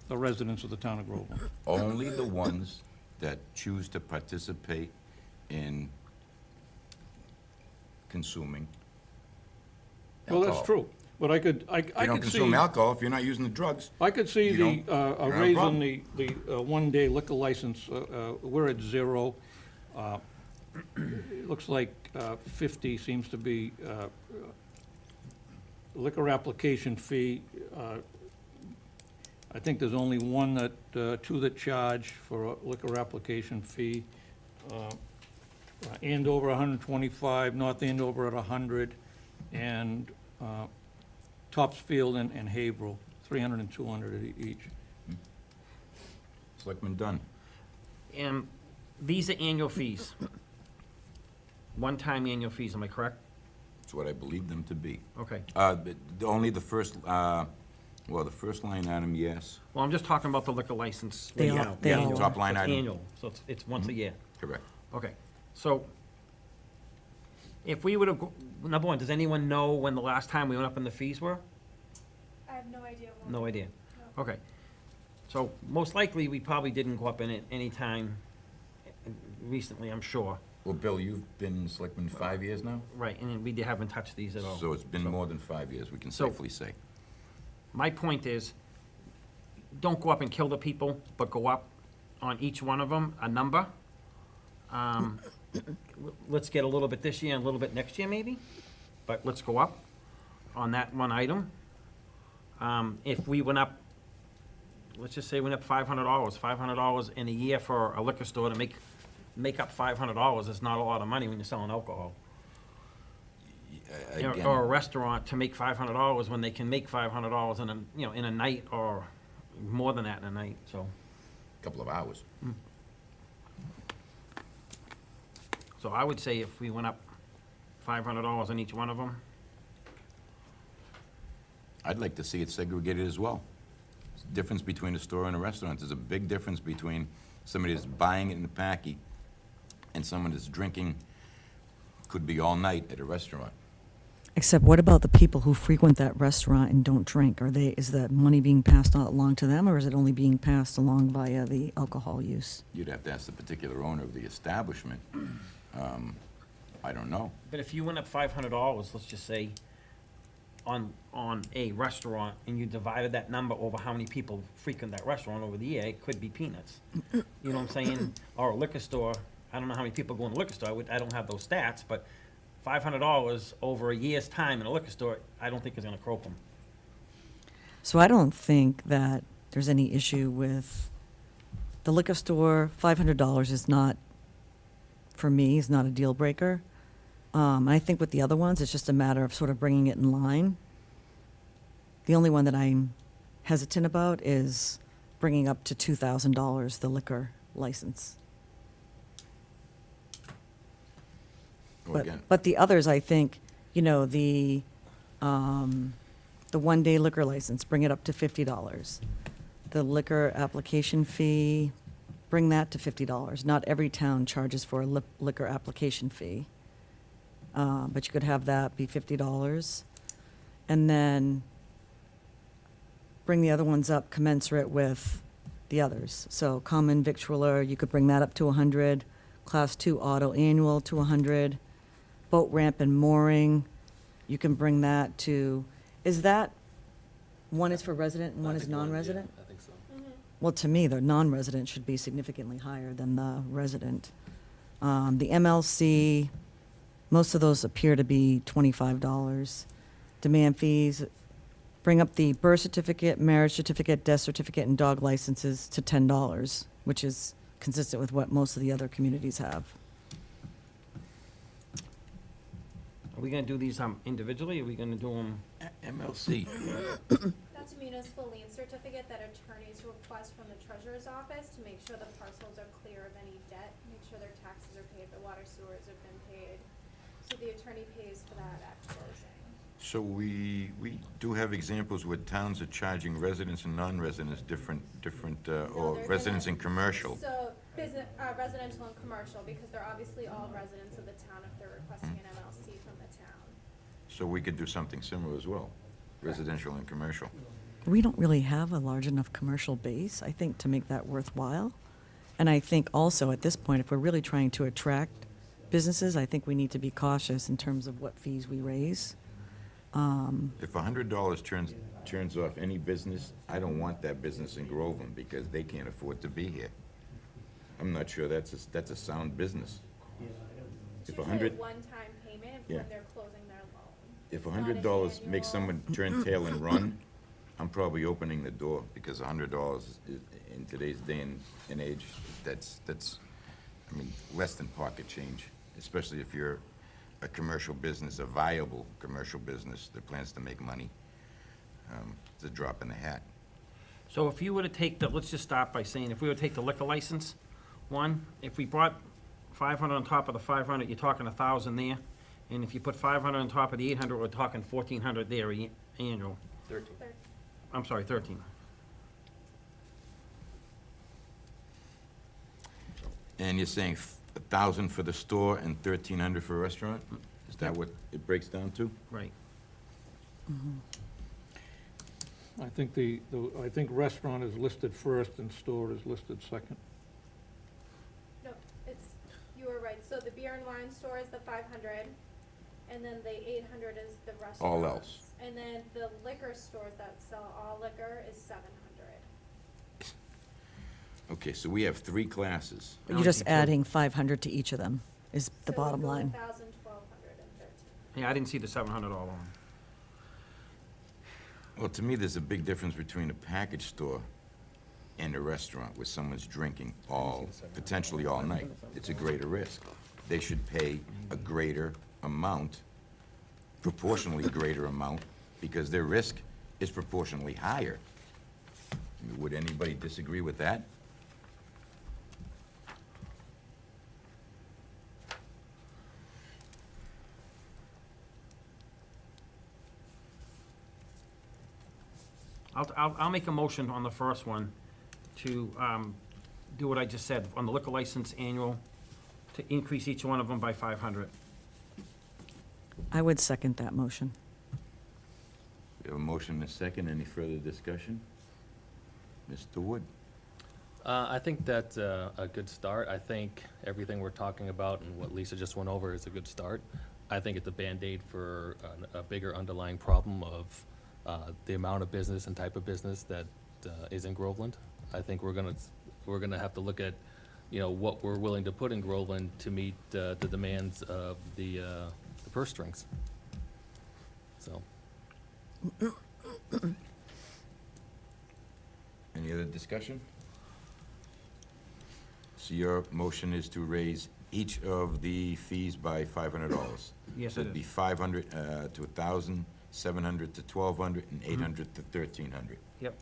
the residents of the town of Groveland. Only the ones that choose to participate in consuming Well, that's alcohol. true, but I You don't could see, consume alcohol if you're not using the drugs. I could see You the, don't- you don't have a raising problem. the one-day liquor license, we're at 0. It looks like 50 seems to be liquor application fee. I think there's only two that charge for a liquor application fee. Andover, 125, North Andover at 100, and Topsfield and Haverhill, 300 and 200 each. Selectman Dunn. And these are annual fees. One-time annual fees, am I correct? That's what I believe them to be. Okay. But only the first, the first line item, yes, Well, I'm just talking about the liquor license. They right all- now. they Yeah, all the are. top line It's item. annual, so it's once a year. Correct. Okay, so if we would have, number one, does anyone know when the last time we went up and the fees were? I have no idea. when- No idea. No. Okay. So most likely, we probably didn't go up in it any time recently, I'm sure. Well, Bill, you've been selectman 5 years now? Right, and we haven't touched these at all. So it's been more than 5 years, we can So- safely say. My point is, don't go up and kill the people, but go up on each one of them, a number. Let's get a little bit this year and a little bit next year, maybe, but let's go up on that one item. If we went up, let's just say we went up $500 in a year for a liquor store to make up $500 is not a lot of money when you're selling alcohol. Again, Or a restaurant to make $500 when they can make $500 in a night, or more than that in a night, so. couple of hours. So I would say if we went up $500 on each one of them, I'd like to see it segregated as well. difference between a store and a restaurant. There's a big difference between somebody that's buying it in the packy and someone that's drinking, could be all night at a restaurant. Except what about the people who frequent that restaurant and don't drink? Is that money being passed along to them, or is it only being passed along via the alcohol use? You'd have to ask the particular owner of the establishment. I don't know. But if you went up $500, let's just say, on a restaurant, and you divided that number over how many people frequent that restaurant over the year, it could be peanuts. You know what I'm saying? Or a liquor store, I don't know how many people go in a liquor store, I don't have those stats, but $500 over a year's time in a liquor store, I don't think is gonna croak them. So I don't think that there's any issue with the liquor store. $500 is not, for me, is not a deal breaker. I think with the other ones, it's just a matter of sort of bringing it in line. The only one that I'm hesitant about is bringing up to $2,000 the liquor license. Well, again, But the others, I think, you know, the one-day liquor license, bring it up to $50. The liquor application fee, bring that to $50. Not every town charges for a liquor application fee. But you could have that be $50. And then bring the other ones up commensurate with the others. So common victualler, you could bring that up to 100. Class 2 auto annual to 100. Boat ramp and mooring, you can bring that to, is that, one is for resident and one I is think one, yeah, non-resident? I think so. Well, to me, the non-resident should be significantly higher than the resident. The MLC, most of those appear to be $25. Demand fees, bring up the birth certificate, marriage certificate, death certificate, and dog licenses to $10, which is consistent with what most of the other communities have. Are we gonna do these individually, or are we gonna do them? MLC, That's a municipal lien certificate that attorneys request from the treasurer's office to make sure the parcels are clear of any debt, make sure their taxes are paid, the water sewers have been paid. So the attorney pays for that at closing. so we do have examples where towns are charging residents and non-residents different, No, or they're residents gonna- and commercial. So, residential and commercial, because they're obviously all residents of the town if they're requesting an MLC from the town. So we could do something similar as well, residential and commercial. We don't really have a large enough commercial base, I think, to make that worthwhile. And I think also, at this point, if we're really trying to attract businesses, I think we need to be cautious in terms of what fees we raise. If $100 turns off any business, I don't want that business in Groveland because they can't afford to be here. I'm not sure that's a sound business. It's If usually a 100 one-time payment Yeah. when they're closing their loan. If It's not an $100 makes annual- someone turn tail and run, I'm probably opening the door, because $100 in today's day and age, that's, I mean, less than pocket change, especially if you're a commercial business, a viable commercial business that plans to make money. It's a drop in the hat. So if you were to take the, let's just start by saying, if we were to take the liquor license one, if we brought 500 on top of the 500, you're talking 1,000 there. And if you put 500 on top of the 800, we're talking 1,400 there annual. 13. I'm sorry, 13. And you're saying 1,000 for the store and 1,300 for a restaurant? Is that what it breaks down to? Right. I think I think restaurant is listed first and store is listed second. No, you were right, so the beer and wine store is the 500, and then the 800 is the restaurant. All else. And then the liquor stores that sell all liquor is 700. Okay, so we have 3 classes. But you're just adding 500 to each of them, is the So bottom we go line. 1,000, 1,200, and 1,300. Yeah, I didn't see the 700 all on. Well, to me, there's a big difference between a package store and a restaurant where someone's drinking potentially all night. It's a greater risk. They should pay a greater amount, proportionally greater amount, because their risk is proportionally higher. I mean, would anybody disagree with that? I'll make a motion on the first one to do what I just said, on the liquor license annual, to increase each one of them by 500. I would second that motion. We have a motion and a second. Any further discussion? Mr. Wood? I think that's a good start. I think everything we're talking about and what Lisa just went over is a good start. I think it's a Band-Aid for a bigger underlying problem of the amount of business and type of business that is in Groveland. I think we're gonna have to look at, what we're willing to put in Groveland to meet the demands of the purse strings. So, Any other discussion? So your motion is to raise each of the fees by $500? Yes, So it it'd be is. 500 to 1,000, 700 to 1,200, and 800 to 1,300. Yep.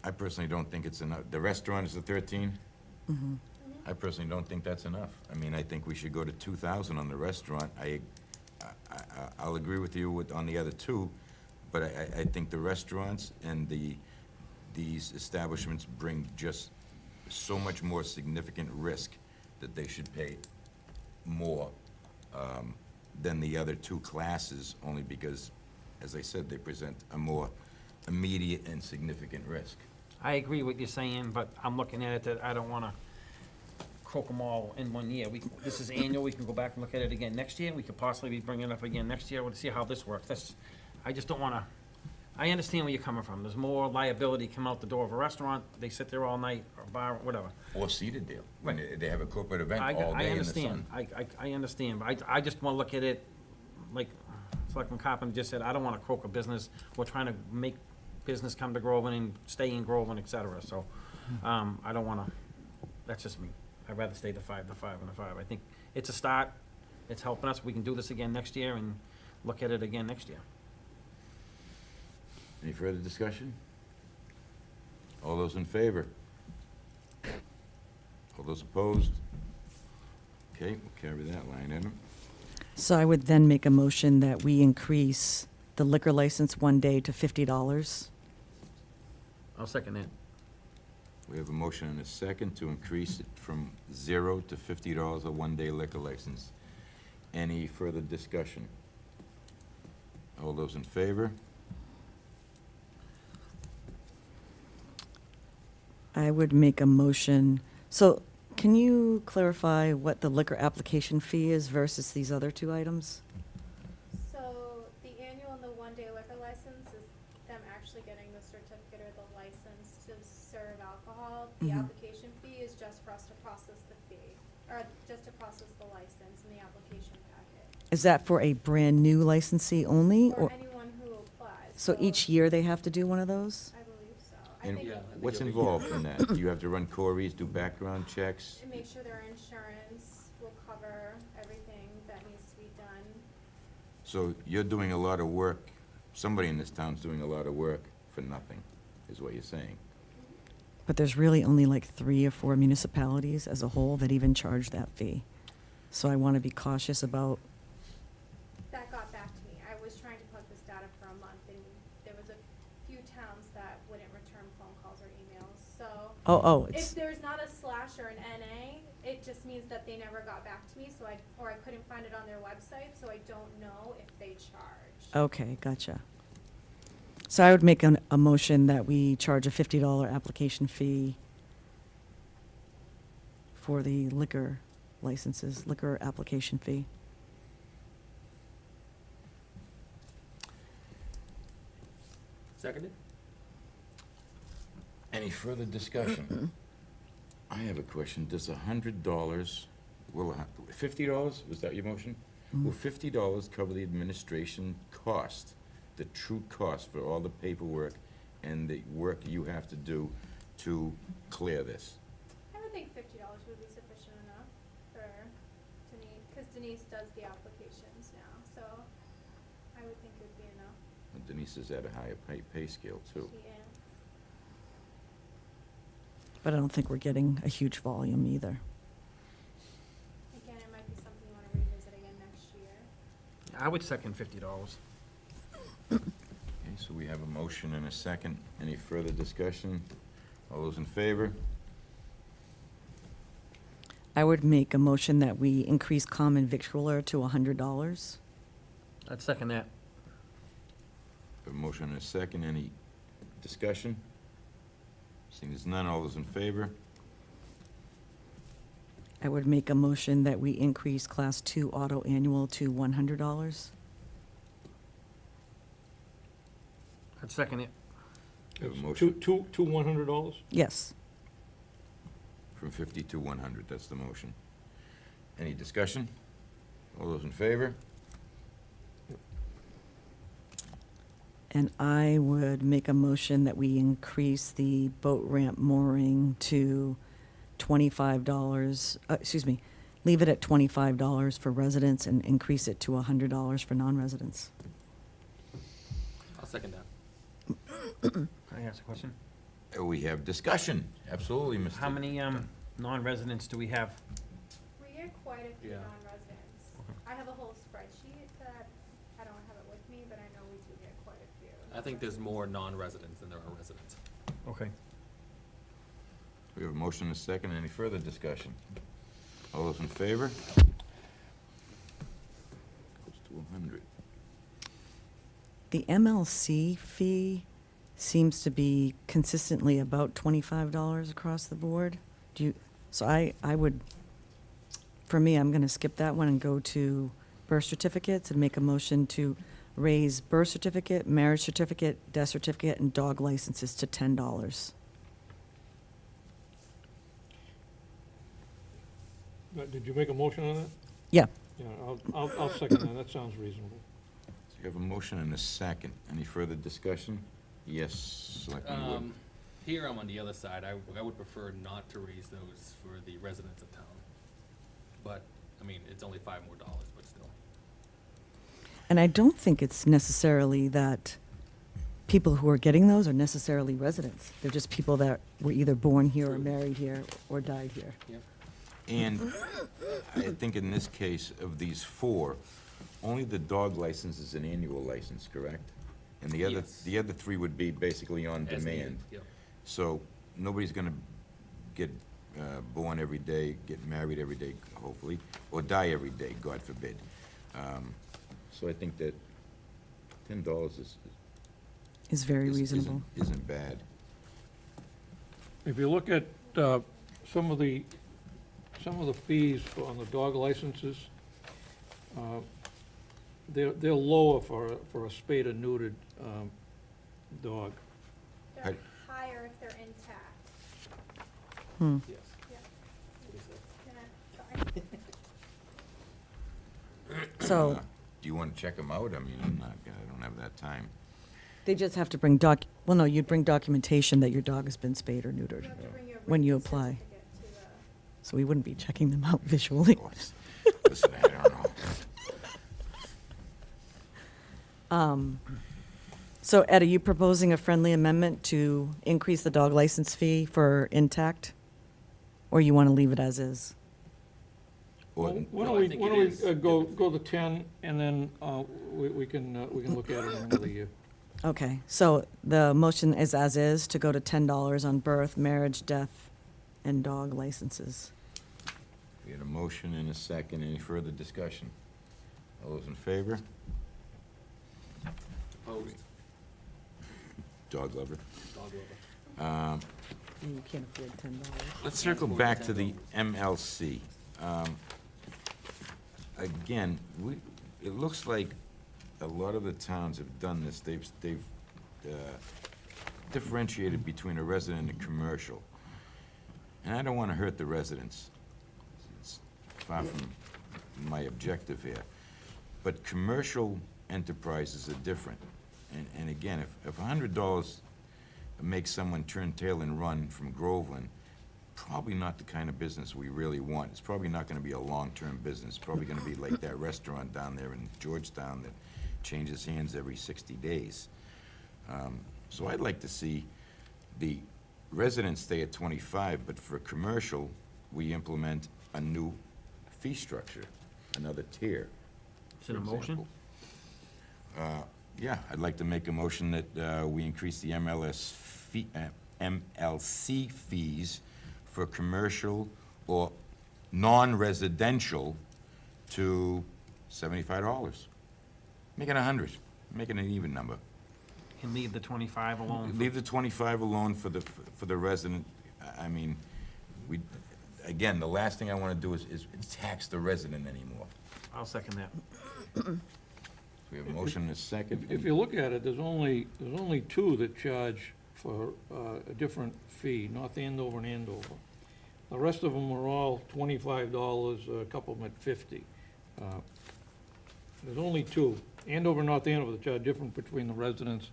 I personally don't think it's enough. The restaurant is the 13? I personally don't think that's enough. I mean, I think we should go to 2,000 on the restaurant. I'll agree with you on the other two, but I think the restaurants and these establishments bring just so much more significant risk that they should pay more than the other two classes, only because, as I said, they present a more immediate and significant risk. I agree with you saying, but I'm looking at it that I don't wanna croak them all in one year. This is annual, we can go back and look at it again next year, we could possibly be bringing it up again next year, we'll see how this works. I just don't wanna, I understand where you're coming from, there's more liability come out the door of a restaurant, they sit there all night, or bar, whatever. Or seated deal. Right. When they have a corporate event I all day in the understand, sun. I understand, but I just wanna look at it, like Selectman Carpenter just said, I don't wanna croak a business, we're trying to make business come to Groveland and stay in Groveland, et cetera, so, I don't wanna, that's just me. I'd rather stay the 5, and the 5. I think it's a start, it's helping us, we can do this again next year and look at it again next year. Any further discussion? All those in favor? All those opposed? Okay, we'll carry that line item. So I would then make a motion that we increase the liquor license one day to $50. I'll second that. We have a motion and a second to increase it from $0 to $50 a one-day liquor license. Any further discussion? All those in favor? I would make a motion, so can you clarify what the liquor application fee is versus these other two items? So the annual and the one-day liquor license is them actually getting the certificate or the license to serve alcohol. The Mhm. application fee is just for us to process the fee, or just to process the license in the application packet. Is that for a brand-new licensee only? For Or anyone who applies. so each year they have to do one of those? I believe so. I And think, Yeah, I think what's it'll be- involved in that? Do you have to run queries, do background checks? and make sure their insurance will cover everything that needs to be done. So you're doing a lot of work, somebody in this town's doing a lot of work for nothing, is what you're saying. But there's really only like 3 or 4 municipalities as a whole that even charge that fee. So I want to be cautious about, That got back to me. I was trying to plug this data for a month, and there was a few towns that wouldn't return phone calls or emails, so. oh, If it's, there's not a slash or an NA, it just means that they never got back to me, or I couldn't find it on their website, so I don't know if they charge. okay, gotcha. So I would make a motion that we charge a $50 application fee for the liquor licenses, liquor application fee. seconded? Any further discussion? I have a question. Does $100, $50, was that your motion? Will $50 cover the administration cost, the true cost for all the paperwork and the work you have to do to clear this? I would think $50 would be sufficient enough for Denise, because Denise does the applications now, so I would think it would be enough. And Denise is at a higher pay scale, too. Yeah. But I don't think we're getting a huge volume either. Again, it might be something you wanna revisit again next year. I would second $50. we have a motion and a second. Any further discussion? All those in favor? I would make a motion that we increase common victualler to $100. I'd second that. A motion and a second. Any discussion? Seeing as none, all those in favor? I would make a motion that we increase Class 2 auto annual to $100. I'd second it. Have a motion Two $100? Yes. from 50 to 100. That's the motion. Any discussion? All those in favor? And I would make a motion that we increase the boat ramp mooring to $25, leave it at $25 for residents and increase it to $100 for non-residents. I'll second that. Can I ask a question? We have discussion. Absolutely, Mr. How many, non-residents do we have? We get quite a few Yeah. non-residents. I have a whole spreadsheet that, I don't have it with me, but I know we do get quite a few. I think there's more non-residents than there are residents. Okay. We have a motion and a second. Any further discussion? All those in favor? Goes to 100. The MLC fee seems to be consistently about $25 across the board. So I would, for me, I'm gonna skip that one and go to birth certificates and make a motion to raise birth certificate, marriage certificate, death certificate, and dog licenses to $10. Did you make a motion on that? Yeah. Yeah, I'll second that. That sounds reasonable. So you have a motion and a second. Any further discussion? Yes, Selectman Wood. Here I'm on the other side. I would prefer not to raise those for the residents of town. But, I mean, it's only $5 more, but still. And I don't think it's necessarily that people who are getting those are necessarily residents. They're just people that were either born here or married here or died here. Yep. And I think in this case, of these four, only the dog license is an annual license, correct? And the other, Yes. the other three would be basically on As needed, demand. yep. So nobody's gonna get born every day, get married every day, hopefully, or die every day, God forbid. So I think that $10 Is very isn't- reasonable. Isn't bad. If you look at some of the fees on the dog licenses, they're lower for a spayed or neutered dog. They're higher if they're intact. Yes. Yeah. What he said. Yeah, sorry. So Do you wanna check them out? I mean, I don't have that time. they just have to bring well, no, you'd bring documentation that your dog has been spayed or neutered. You have to bring your When you written apply. certificate to the- So we wouldn't be checking them out visually. Of course. Listen, I don't know. So Ed, are you proposing a friendly amendment to increase the dog license fee for intact? Or you want to leave it as is? Or- Why No, I don't we, think why it don't is. we go to 10, and then we can look at it in another year. Okay, so the motion is as is to go to $10 on birth, marriage, death, and dog licenses. We had a motion and a second. Any further discussion? All those in favor? Opposed? Dog lover. Dog lover. And you can't afford $10. Let's circle back to the MLC. Again, it looks like a lot of the towns have done this. They've differentiated between a resident and commercial. And I don't want to hurt the residents. It's far from my objective here. But commercial enterprises are different. And again, if $100 makes someone turn tail and run from Groveland, probably not the kind of business we really want. It's probably not gonna be a long-term business. It's probably gonna be like that restaurant down there in Georgetown that changes hands every 60 days. So I'd like to see the residents stay at 25, but for commercial, we implement a new fee structure, another tier. Is it a for motion? example. Yeah, I'd like to make a motion that we increase the MLC fees for commercial or non-residential to $75. Make it 100, make it an even number. And leave the 25 alone. Leave the 25 alone for the resident. I mean, again, the last thing I want to do is tax the resident anymore. I'll second that. We have a motion and a second. If you look at it, there's only two that charge for a different fee, North Andover and Andover. The rest of them are all $25, a couple of them at $50. There's only two, Andover and North Andover, that charge different between the residents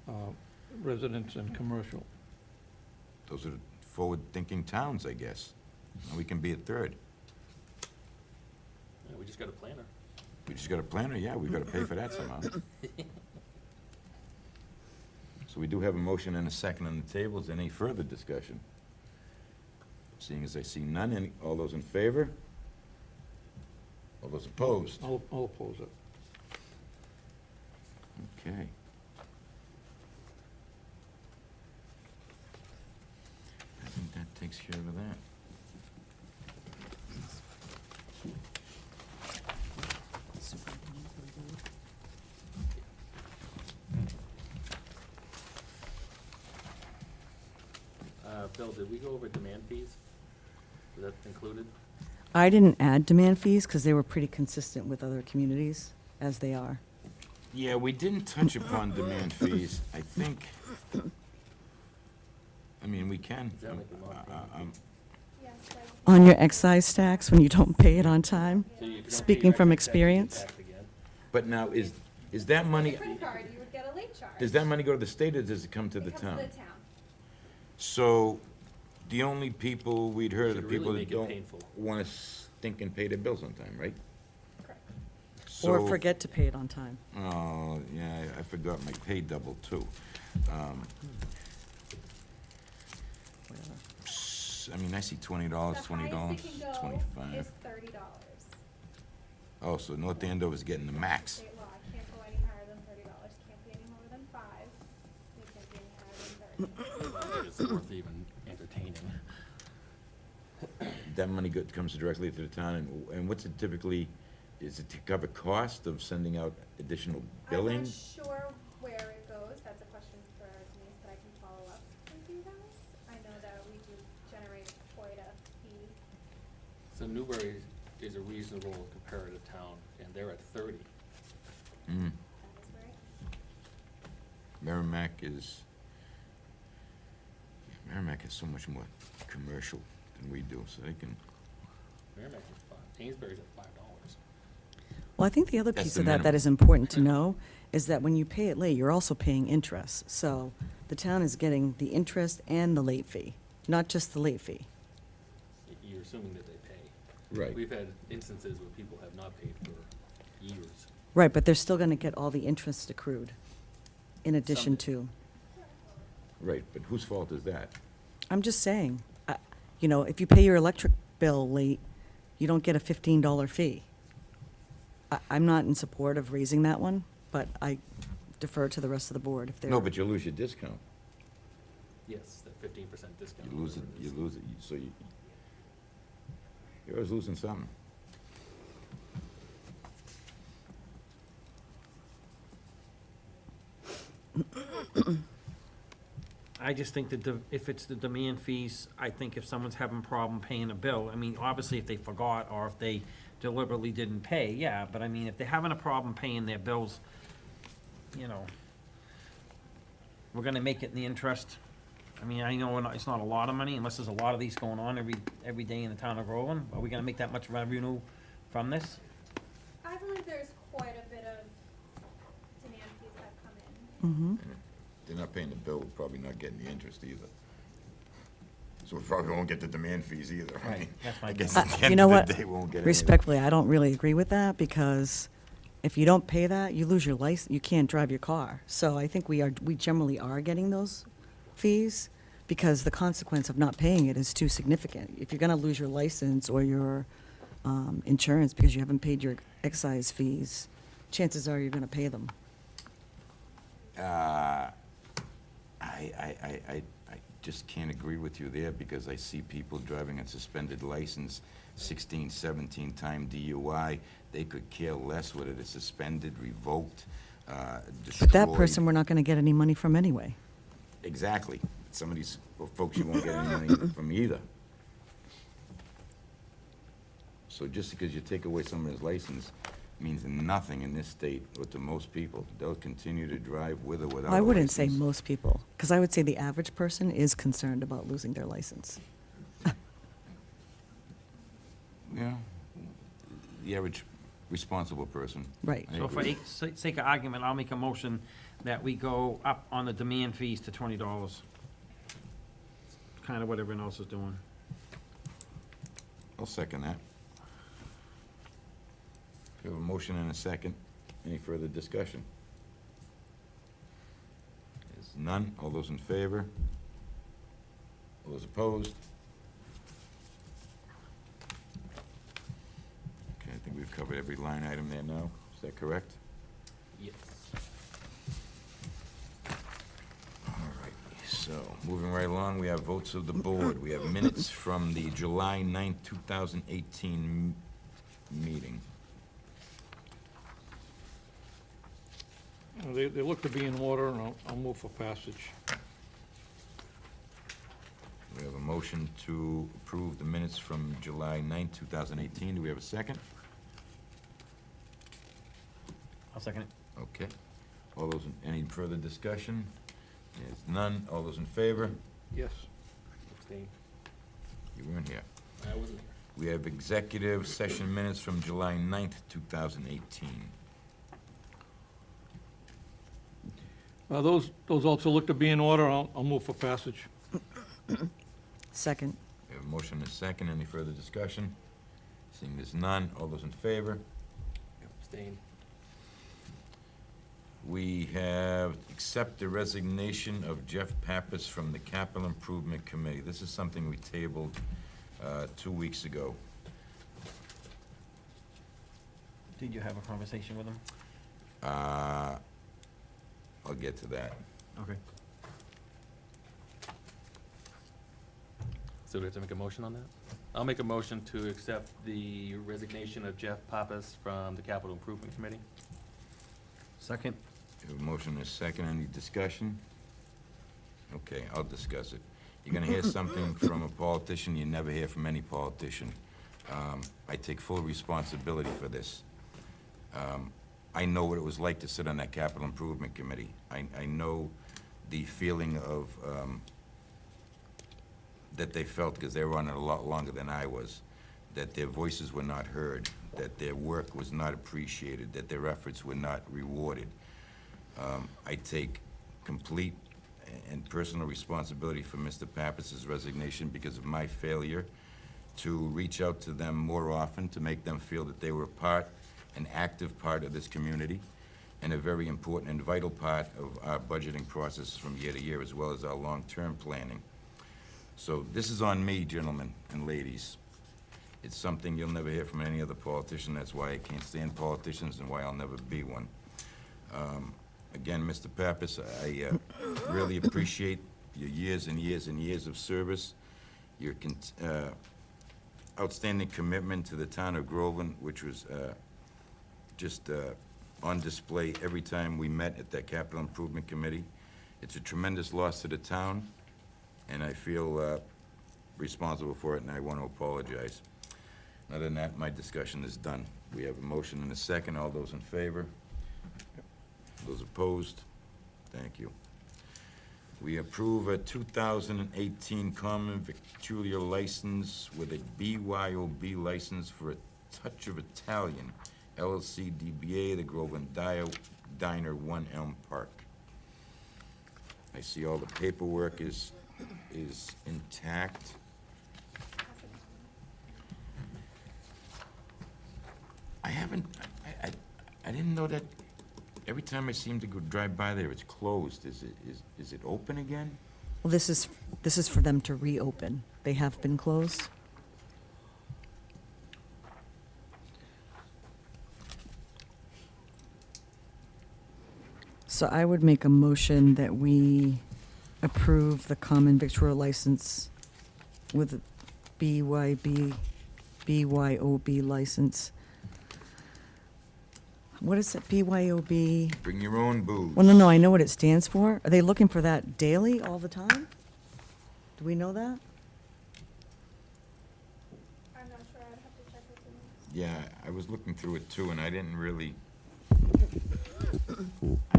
and commercial. Those are forward-thinking towns, I guess. And we can be a third. Yeah, we just got a planner. We just got a planner, yeah, we've got to pay for that somehow. So we do have a motion and a second on the table. Is there any further discussion? Seeing as I see none, all those in favor? All those opposed? I'll oppose it. Okay. I think that takes care of that. Bill, did we go over demand fees? Was that included? I didn't add demand fees because they were pretty consistent with other communities, as they are. Yeah, we didn't touch upon demand fees. I think, I mean, we can. Is that like a monthly? Yes, like, On your excise tax, when you don't pay it on time, So you don't pay speaking your from excise tax, you get experience. taxed again? But now, is that money, credit card, you would get a late charge. does that money go to the state or does it come to the It comes town? to the town. So, the only people we'd heard are the Should people really that make it don't painful. want to stink and pay their bills on time, right? Correct. Or So- forget to pay it on time. Oh, yeah, I forgot my pay double, too. I mean, I see $20, $20, The highest it can go 25. is $30. Oh, so North Andover's getting the max. State law, can't go any higher than $30, can't be any more than 5, it can't be any higher than 30. It's worth even entertaining. That money comes directly to the town, and what's it typically, is it to cover cost of sending out additional billing? I'm not sure where it goes, that's a question for Denise that I can follow up with you guys. I know that we do generate quite a fee. So Newbury is a reasonable comparative town, and they're at 30. Mm. That is right. Merrimack is so much more commercial than we do, so they can, Merrimack is $5. Amesbury's at $5. Well, I think the other That's piece the of that minimum. is important to know is that when you pay it late, you're also paying interest. So the town is getting the interest and the late fee, not just the late fee. You're assuming that they pay. right. We've had instances where people have not paid for years. Right, but they're still going to get all the interest accrued in addition Some- to. Right, but whose fault is that? I'm just saying, you know, if you pay your electric bill late, you don't get a $15 fee. I'm not in support of raising that one, but I defer to the rest of the board if they're. No, but you lose your discount. Yes, that 15% discount. You lose it, whatever you is. lose it, so you're always losing something. I just think that if it's the demand fees, I think if someone's having a problem paying a bill, I mean, obviously if they forgot or if they deliberately didn't pay, yeah, but I mean, if they're having a problem paying their bills, you know, we're gonna make it in the interest. I mean, I know it's not a lot of money unless there's a lot of these going on every day in the town of Groveland. Are we gonna make that much revenue from this? I believe there's quite a bit of demand fees that come in. Mm-hmm. They're not paying the bill, we're probably not getting the interest either. So we probably won't get the demand fees either. I Right, mean, that's my I guess point. at the You end know of what? the day, we won't get any. Respectfully, I don't really agree with that because if you don't pay that, you lose your license, you can't drive your car. So I think we generally are getting those fees because the consequence of not paying it is too significant. If you're gonna lose your license or your insurance because you haven't paid your excise fees, chances are you're gonna pay them. I just can't agree with you there, because I see people driving a suspended license, 16, 17-time DUI. They could care less whether it's suspended, revoked, But that destroyed. person, we're not going to get any money from anyway. Exactly. Some of these folks, you won't get any money from either. So just because you take away someone's license means nothing in this state, or to most people. They'll continue to drive with or without a I wouldn't say license. most people, because I would say the average person is concerned about losing their license. Yeah, the average responsible person. Right. I So for agree. sake of argument, I'll make a motion that we go up on the demand fees to $20. Kind of what everyone else is doing. I'll second that. We have a motion and a second. Any further discussion? There's none. All those in favor? All those opposed? Okay, I think we've covered every line item there now. Is that correct? Yes. All right, so, moving right along, we have votes of the board. We have minutes from the July 9th, 2018 meeting. They look to be in order, and I'll move for passage. We have a motion to approve the minutes from July 9th, 2018. Do we have a second? I'll second it. Okay. All those, any further discussion? There's none. All those in favor? Yes. Abstain. You weren't here. I wasn't here. We have executive session minutes from July 9th, 2018. Those also look to be in order. I'll move for passage. Second. We have a motion and a second. Any further discussion? Seeing there's none. All those in favor? Abstain. We have accept the resignation of Jeff Pappas from the Capital Improvement Committee. This is something we tabled 2 weeks ago. Did you have a conversation with him? I'll get to that. Okay. So do we have to make a motion on that? I'll make a motion to accept the resignation of Jeff Pappas from the Capital Improvement Committee. Second. We have a motion and a second. Any discussion? Okay, I'll discuss it. You're gonna hear something from a politician you never hear from any politician. I take full responsibility for this. I know what it was like to sit on that Capital Improvement Committee. I know the feeling of, that they felt, because they were on it a lot longer than I was, that their voices were not heard, that their work was not appreciated, that their efforts were not rewarded. I take complete and personal responsibility for Mr. Pappas's resignation because of my failure to reach out to them more often, to make them feel that they were an active part of this community, and a very important and vital part of our budgeting process from year to year, as well as our long-term planning. So this is on me, gentlemen and ladies. It's something you'll never hear from any other politician. That's why I can't stand politicians and why I'll never be one. Again, Mr. Pappas, I really appreciate your years and years and years of service, your outstanding commitment to the town of Groveland, which was just on display every time we met at that Capital Improvement Committee. It's a tremendous loss to the town, and I feel responsible for it, and I want to apologize. Other than that, my discussion is done. We have a motion and a second. All those in favor? Those opposed? Thank you. We approve a 2018 common victualler license with a BYOB license for a Touch of Italian, LLC DBA, the Groveland Diner, 1 Elm Park. I see all the paperwork is intact. I didn't know that. Every time I seem to go drive by there, it's closed. Is it open again? Well, this is for them to reopen. They have been closed. So I would make a motion that we approve the common victual license with BYOB license. What is it, BYOB? Bring your own booze. Well, no, I know what it stands for. Are they looking for that daily, all the time? Do we know that? I'm not sure, I'd have to check with Denise. Yeah, I was looking through it too, and I didn't really,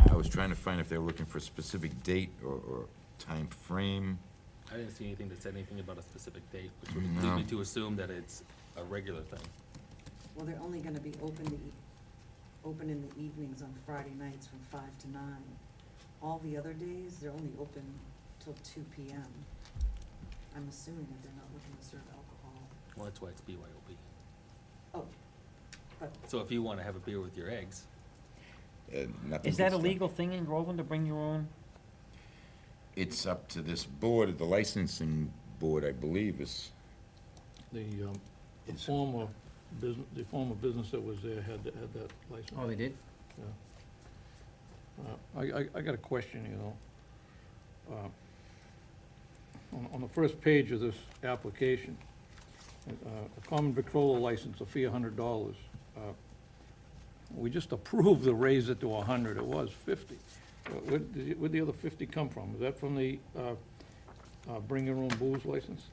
I was trying to find if they were looking for a specific date or time frame. I didn't see anything that said anything about a specific date, which would No. lead me to assume that it's a regular thing. Well, they're only gonna be open in the evenings on Friday nights from 5 to 9. All the other days, they're only open till 2 PM. I'm assuming that they're not looking to serve alcohol. Well, that's why it's BYOB. Oh, but So if you wanna have a beer with your eggs, Nothing Is that a gets done. legal thing in Groveland to bring your own? It's up to this board, the licensing board, I believe, is, The It's- former business that was there had that license. Oh, they did? I got a question, you know. On the first page of this application, a common victrola license, a fee $100. We just approved to raise it to 100, it was 50. Where'd the other 50 come from? Is that from the bring your own booze license?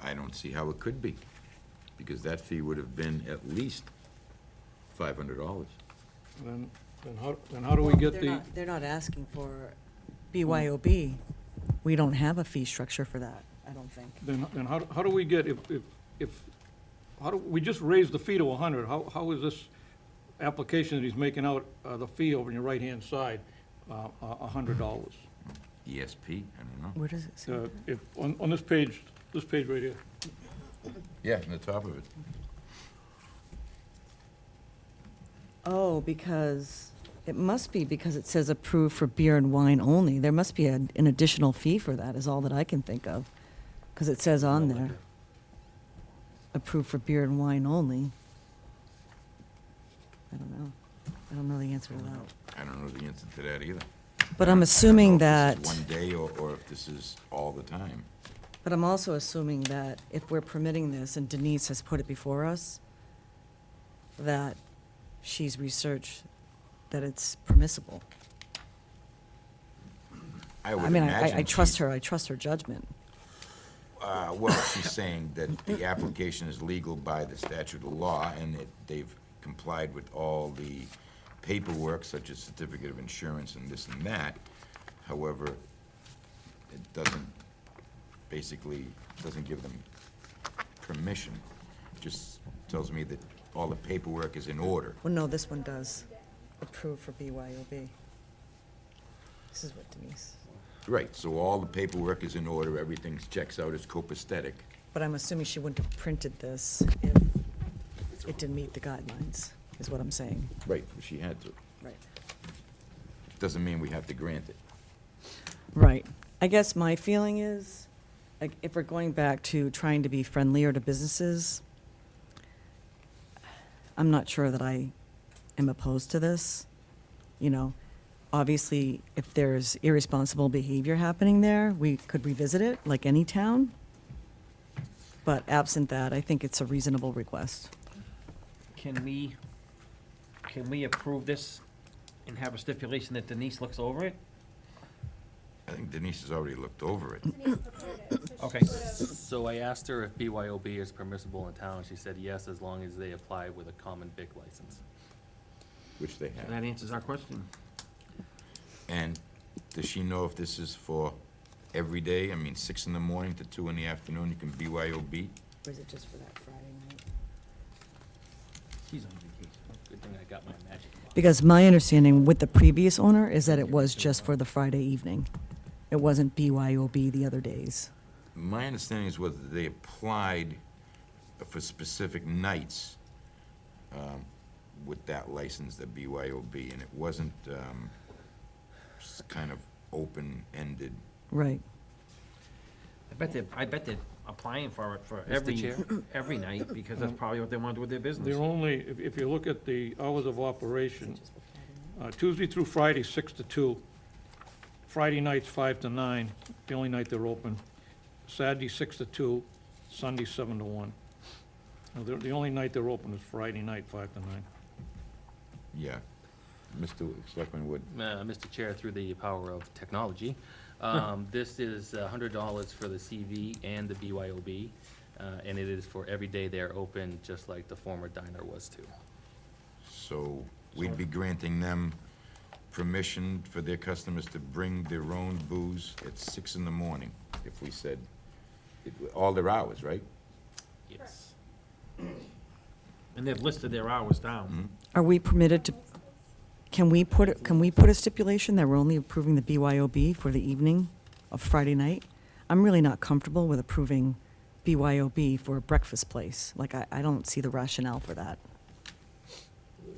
I don't see how it could be, because that fee would have been at least $500. Then how do we get they're the? not, they're not asking for BYOB. We don't have a fee structure for that, I don't think. Then how do we get, we just raised the fee to 100, how is this application that he's making out, the fee over on your right-hand side, $100? ESP, I don't know. Where does it say? If, on this page right here, Yeah, on the top of it. Oh, because, it must be because it says approved for beer and wine only. There must be an additional fee for that, is all that I can think of. Because it says on No there, liquor. approved for beer and wine only. I don't know. I don't know the answer to that. I don't know the answer to that either. But I I'm don't assuming know if that, this is one day or if this is all the time. but I'm also assuming that if we're permitting this, and Denise has put it before us, that she's researched that it's permissible. I would I mean, imagine I trust she's- her, I trust her judgment. Well, she's saying that the application is legal by the statute of law, and they've complied with all the paperwork, such as certificate of insurance and this and that. However, it basically doesn't give them permission. It just tells me that all the paperwork is in order. Well, no, this one does. Approved for BYOB. This is what Denise, Right, so all the paperwork is in order, everything checks out as copacetic. but I'm assuming she wouldn't have printed this if it didn't meet the guidelines, is what I'm saying. Right, she had to. Right. Doesn't mean we have to grant it. Right. I guess my feeling is, like, if we're going back to trying to be friendlier to businesses, I'm not sure that I am opposed to this. You know, obviously, if there's irresponsible behavior happening there, we could revisit it, like any town. But absent that, I think it's a reasonable request. Can we approve this and have a stipulation that Denise looks over it? I think Denise has already looked over it. Denise prepared it, so she Okay. would've- so I asked her if BYOB is permissible in town, and she said yes, as long as they apply with a common vic license. Which they So have. that answers our question. And does she know if this is for every day? I mean, 6 in the morning to 2 in the afternoon, you can BYOB? Or is it just for that Friday night? She's on vacation. Good thing I got my magic box. Because my understanding with the previous owner is that it was just for the Friday evening. It wasn't BYOB the other days. My understanding is whether they applied for specific nights with that license, the BYOB, and it wasn't just kind of open-ended. Right. I bet applying for it for Mr. Chair? every night, because that's probably what they want to do with their business. They're only, if you look at the hours of operation, Tuesday through Friday, 6 to 2. Friday nights, 5 to 9, the only night they're open. Saturday, 6 to 2, Sunday, 7 to 1. Now, the only night they're open is Friday night, 5 to 9. Yeah. Mr. Selectman Wood. Mr. Chair, through the power of technology, this is $100 for the CV and the BYOB, and it is for every day they're open, just like the former diner was too. So we'd be granting them permission for their customers to bring their own booze at 6 in the morning, if we said, all their hours, right? Yes. And they've listed their hours down. Are we permitted to, can we put a stipulation that we're only approving the BYOB for the evening of Friday night? I'm really not comfortable with approving BYOB for a breakfast place. Like, I don't see the rationale for that.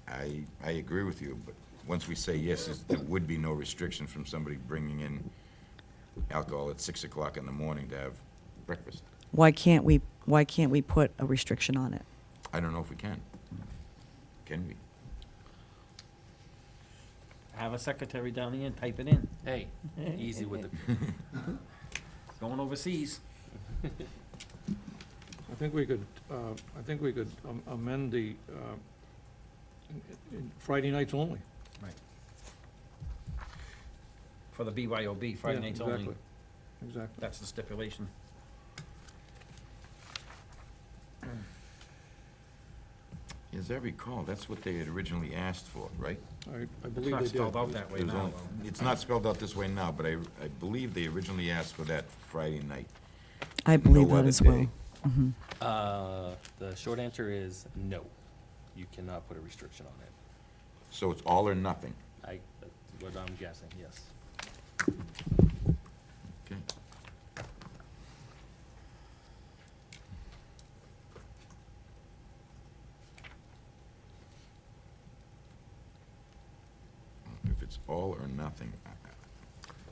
I agree with you, but once we say yes, there would be no restriction from somebody bringing in alcohol at 6 o'clock in the morning to have breakfast. Why can't we put a restriction on it? I don't know if we can. Can we? Have a secretary down there and type it in. Hey, easy with the, Going overseas. I think we could amend the Friday nights only. For the BYOB, Friday Yeah, nights only. exactly. Exactly. That's the stipulation. As I recall, that's what they had originally asked for, right? I It's believe not they did. spelled out that way It was now, on- though. It's not spelled out this way now, but I believe they originally asked for that Friday night. I believe No that other as well. day. Mhm. the short answer is no. You cannot put a restriction on it. So it's all or nothing. That's what I'm guessing, yes. Okay. If it's all or nothing,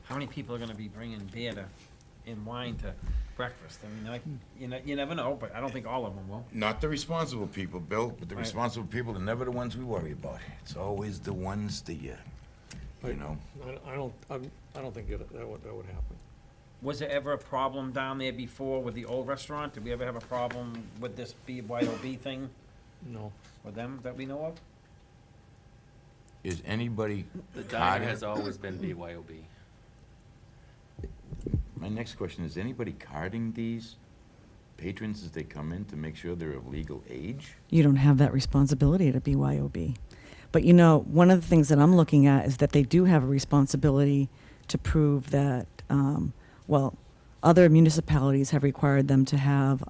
How many people are gonna be bringing beer and wine to breakfast? I mean, you never know, but I don't think all of them will. not the responsible people, Bill, but the Right. responsible people are never the ones we worry about. It's always the ones that you know. I don't think that would happen. Was there ever a problem down there before with the old restaurant? Did we ever have a problem with this BYOB thing No. with them that we know of? Is anybody The diner carding? has always been BYOB. My next question, is anybody carding these patrons as they come in to make sure they're of legal age? You don't have that responsibility at a BYOB. But you know, one of the things that I'm looking at is that they do have a responsibility to prove that, well, other municipalities have required them to have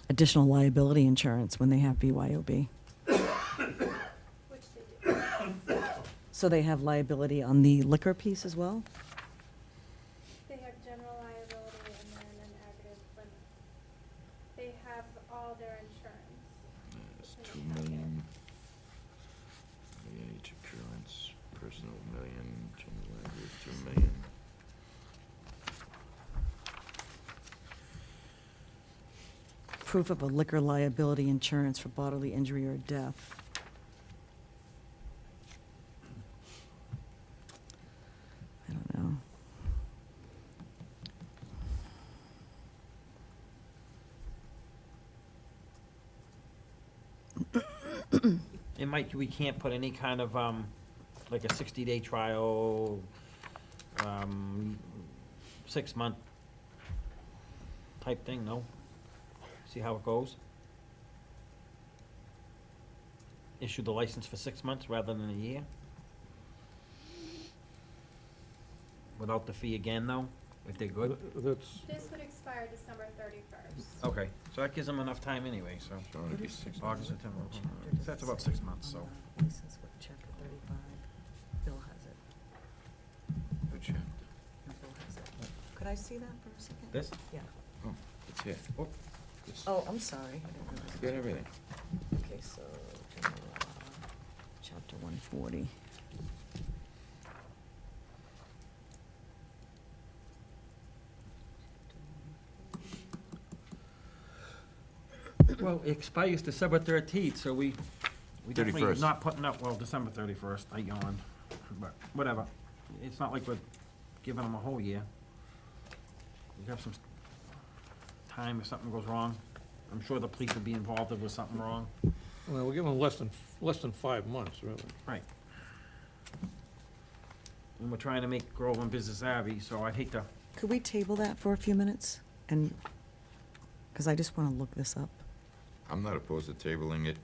additional liability insurance when they have BYOB. Which they do. So they have liability on the liquor piece as well? They have general liability and then an aggregate limit. They have all their insurance. It's 2 million. Age occurrence, personal million, general liability, 2 million. Proof of a liquor liability insurance for bodily injury or death. I don't know. And Mike, we can't put any kind of, like a 60-day trial, 6-month type thing, no? See how it goes? Issue the license for 6 months rather than a year? Without the fee again, though, if they're good? That's, This would expire December 31st. Okay, so that gives them enough time anyway, so. So it'd be 6 August, September, that's about 6 months, so. License with chapter 35. Bill has it. Good job. Bill has it. Could I see that for a second? This? Yeah. Oh, it's here. Oh. It's Oh, I'm sorry. I didn't realize. got everything. Okay, so, general law, chapter 140. Well, it expires December 13th, so we definitely 31st. not putting up, well, December 31st, I yawned, but whatever. It's not like we're giving them a whole year. We have some time if something goes wrong. I'm sure the police will be involved if there's something wrong. Well, we're giving them less than 5 months, really. Right. And we're trying to make Groveland business savvy, so I'd hate to, Could we table that for a few minutes? And, because I just want to look this up. I'm not opposed to tabling it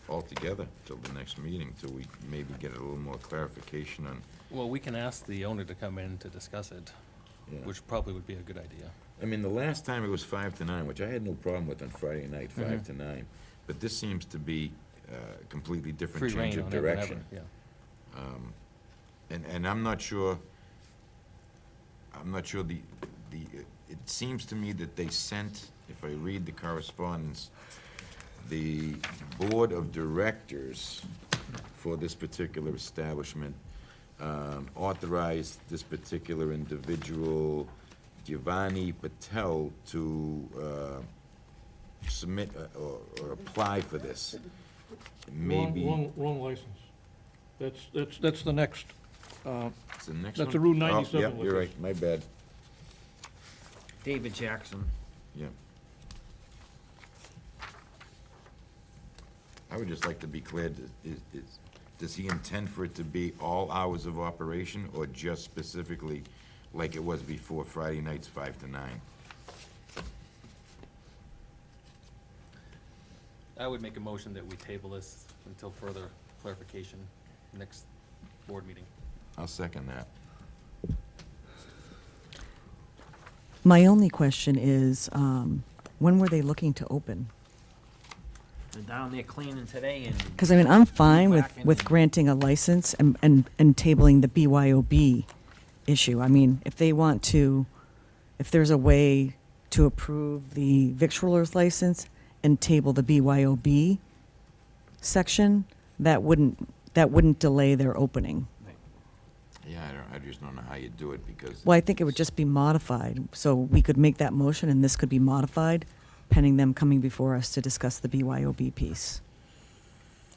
altogether till the next meeting, till we maybe get a little more clarification on, Well, we can ask the owner to come in to discuss it, yeah. which probably would be a good idea. I mean, the last time it was 5 to 9, which I had no problem with on Friday night, 5 Mhm. to 9. But this seems to be a completely different Free change rein of on it whenever, direction. yeah. And I'm not sure, it seems to me that they sent, if I read the correspondence, the board of directors for this particular establishment authorized this particular individual, Giovanni Patel, to submit or apply for this. Maybe, Wrong license. That's the next, it's the next one? that's a Route Oh, 97 yeah, you're location. right, my bad, David Jackson. yeah. I would just like to be clear, does he intend for it to be all hours of operation, or just specifically like it was before, Friday nights, 5 to 9? I would make a motion that we table this until further clarification, next board meeting. I'll second that. My only question is, when were they looking to open? They're down there cleaning today and. Because, I mean, I'm fine whacking with and- granting a license and tabling the BYOB issue. I mean, if they want to, if there's a way to approve the victualer's license and table the BYOB section, that wouldn't delay their opening. Yeah, I just don't know how you do it, because Well, I think it would just be modified, so we could make that motion and this could be modified pending them coming before us to discuss the BYOB piece.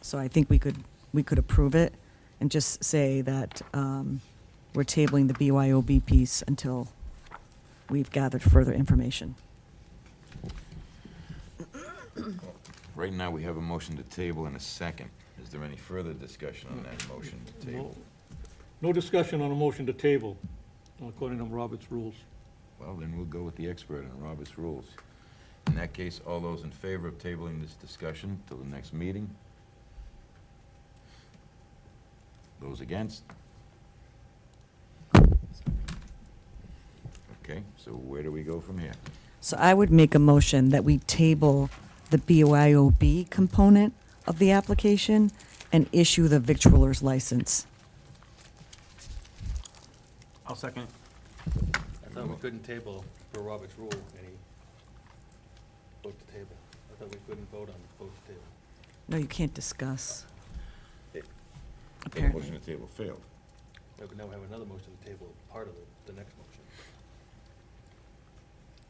So I think we could approve it and just say that we're tabling the BYOB piece until we've gathered further information. right now we have a motion to table and a second. Is there any further discussion on that motion to table? No discussion on a motion to table, according to Robert's rules. Well, then we'll go with the expert on Robert's rules. In that case, all those in favor of tabling this discussion till the next meeting? Those against? Okay, so where do we go from here? So I would make a motion that we table the BYOB component of the application and issue the victualer's license. I'll second. I thought we couldn't table for Robert's rule any vote to table. I thought we couldn't vote on vote to table. No, you can't discuss. The Apparently. motion to table failed. No, but now we have another motion to table, part of the next motion.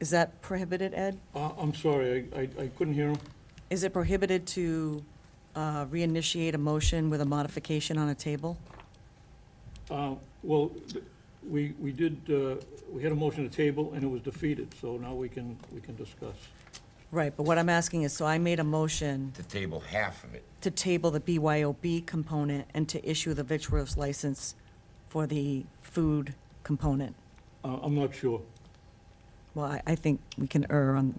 Is that prohibited, Ed? I'm sorry, I couldn't hear him. Is it prohibited to reinitiate a motion with a modification on a table? Well, we did, we had a motion to table, and it was defeated, so now we can discuss. Right, but what I'm asking is, so I made a motion To table half of it. to table the BYOB component and to issue the victualer's license for the food component. I'm not sure. Well, I think we can err on,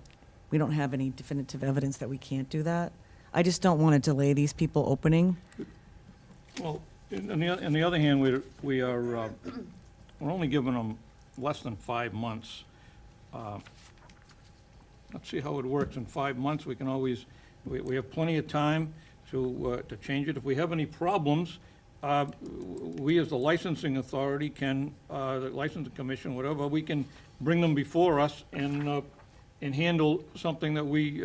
we don't have any definitive evidence that we can't do that. I just don't want to delay these people opening. Well, on the other hand, we are, we're only giving them less than 5 months. Let's see how it works. In 5 months, we can always, we have plenty of time to change it. If we have any problems, we as the licensing authority can, the licensing commission, whatever, we can bring them before us and handle something that we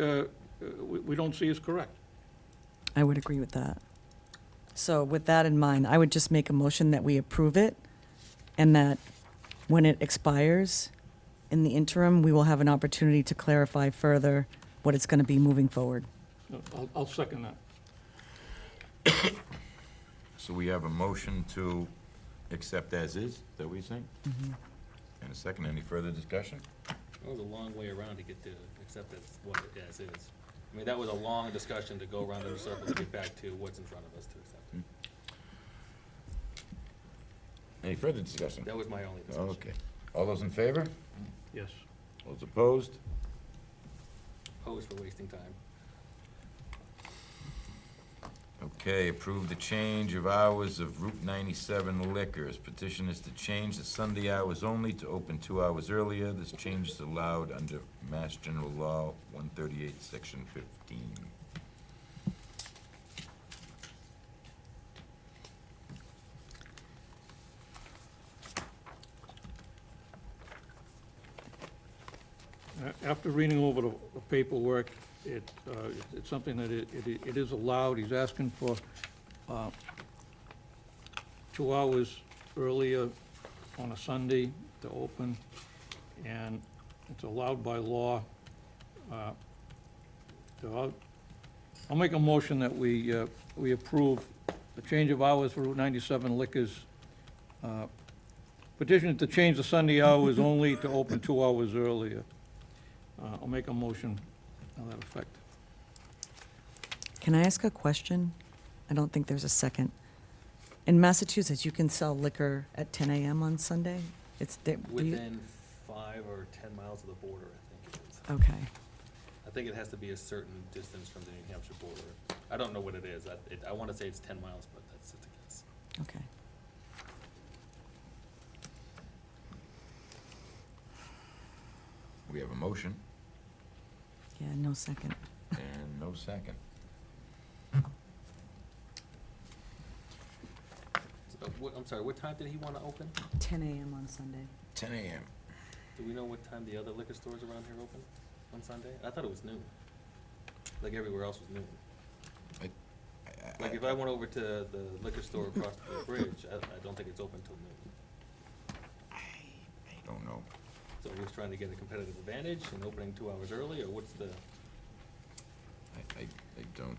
don't see as correct. I would agree with that. So with that in mind, I would just make a motion that we approve it and that when it expires In the interim, we will have an opportunity to clarify further what it's going to be moving forward. I'll second that. So we have a motion to accept as is that what you're saying? And a second, any further discussion? It was a long way around to get to accept it what it as is. I mean, that was a long discussion to go around in a circle to get back to what's in front of us to accept it. Any further discussion? That was my only discussion. Okay. All those in favor? Yes. Those opposed? Opposed for wasting time. Okay, approve the change of hours of Route 97 Liquors. Petition is to change the Sunday hours only to open 2 hours earlier. This change is allowed under Mass General Law 138, Section 15. After reading over the paperwork, it's something that it is allowed. He's asking for 2 hours earlier on a Sunday to open, and it's allowed by law. So I'll make a motion that we approve the change of hours for Route 97 Liquors. Petition to change the Sunday hours only to open 2 hours earlier. I'll make a motion to that effect. Can I ask a question? I don't think there's a second. In Massachusetts, you can sell liquor at 10 a.m. on Sunday? It's there. Within 5 or 10 miles of the border, I think it is. Okay. I think it has to be a certain distance from the New Hampshire border. I don't know what it is. I want to say it's 10 miles, but that's just a guess. Okay. We have a motion Yeah, no second. and no second. So, I'm sorry, what time did he want to open? 10 a.m. on Sunday. 10 a.m. Do we know what time the other liquor stores around here open on Sunday? I thought it was noon. Like everywhere else was noon. Like if I went over to the liquor store across the bridge, I don't think it's open till noon. I don't know. So we're just trying to get a competitive advantage and opening 2 hours early, or what's the? I don't,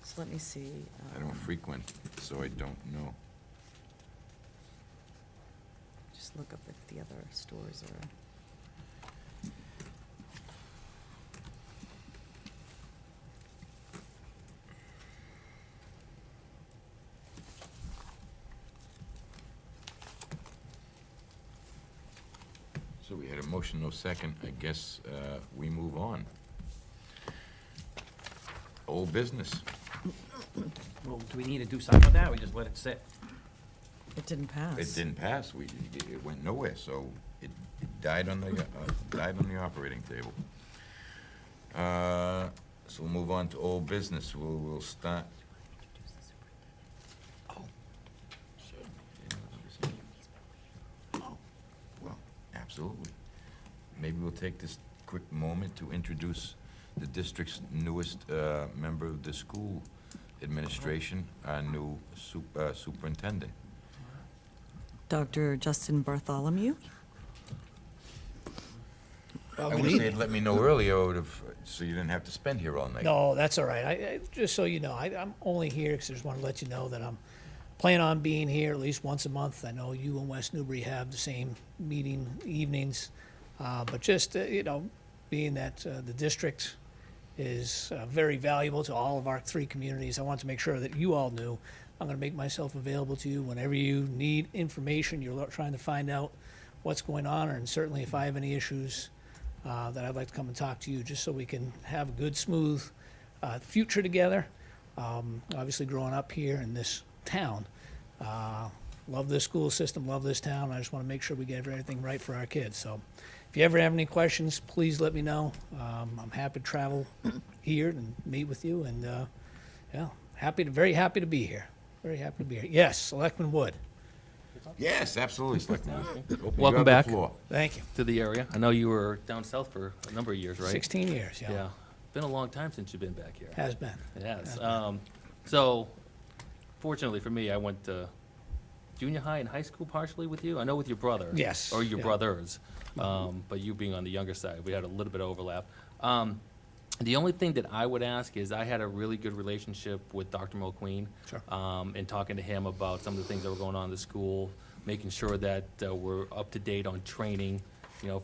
So let me see. I don't frequent, so I don't know. Just look up if the other stores are. So we had a motion, no second. I guess we move on. Old business. Well, do we need to do something with that, or we just let it sit? It didn't pass. It didn't pass. It went nowhere, so it died on the operating table. So we'll move on to old business. We'll start. Oh. Oh, well, absolutely. Maybe we'll take this quick moment to introduce the district's newest member of the school administration, our new superintendent. Dr. Justin Bartholomew? I wish they'd let me know earlier, I would've, so you didn't have to spend here all night. No, that's all right. Just so you know, I'm only here because I just want to let you know that I'm planning on being here at least once a month. I know you and West Newbury have the same meeting evenings. But just, being that the district is very valuable to all of our 3 communities, I want to make sure that you all knew I'm going to make myself available to you whenever you need information, you're trying to find out what's going on, and certainly if I have any issues that I'd like to come and talk to you, just so we can have a good, smooth future together. Obviously, growing up here in this town, love this school system, love this town. I just want to make sure we get everything right for our kids. So if you ever have any questions, please let me know. I'm happy to travel here and meet with you, and very happy to be here. Very happy to be here. Yes, Selectman Wood. Yes, absolutely, Selectman. Open, you Welcome have the back. floor. Thank you. To the area. I know you were down south for a number of years, right? 16 years, yeah. Yeah. Been a long time since you've been back here. Has been. It has. Has been. So, fortunately for me, I went to junior high and high school partially with you? I know with your brother. Yes, Or your yeah. brothers, but you being on the younger side, we had a little bit of overlap. The only thing that I would ask is, I had a really good relationship with Dr. Mulqueen. Sure. And talking to him about some of the things that were going on in the school, making sure that we're up to date on training,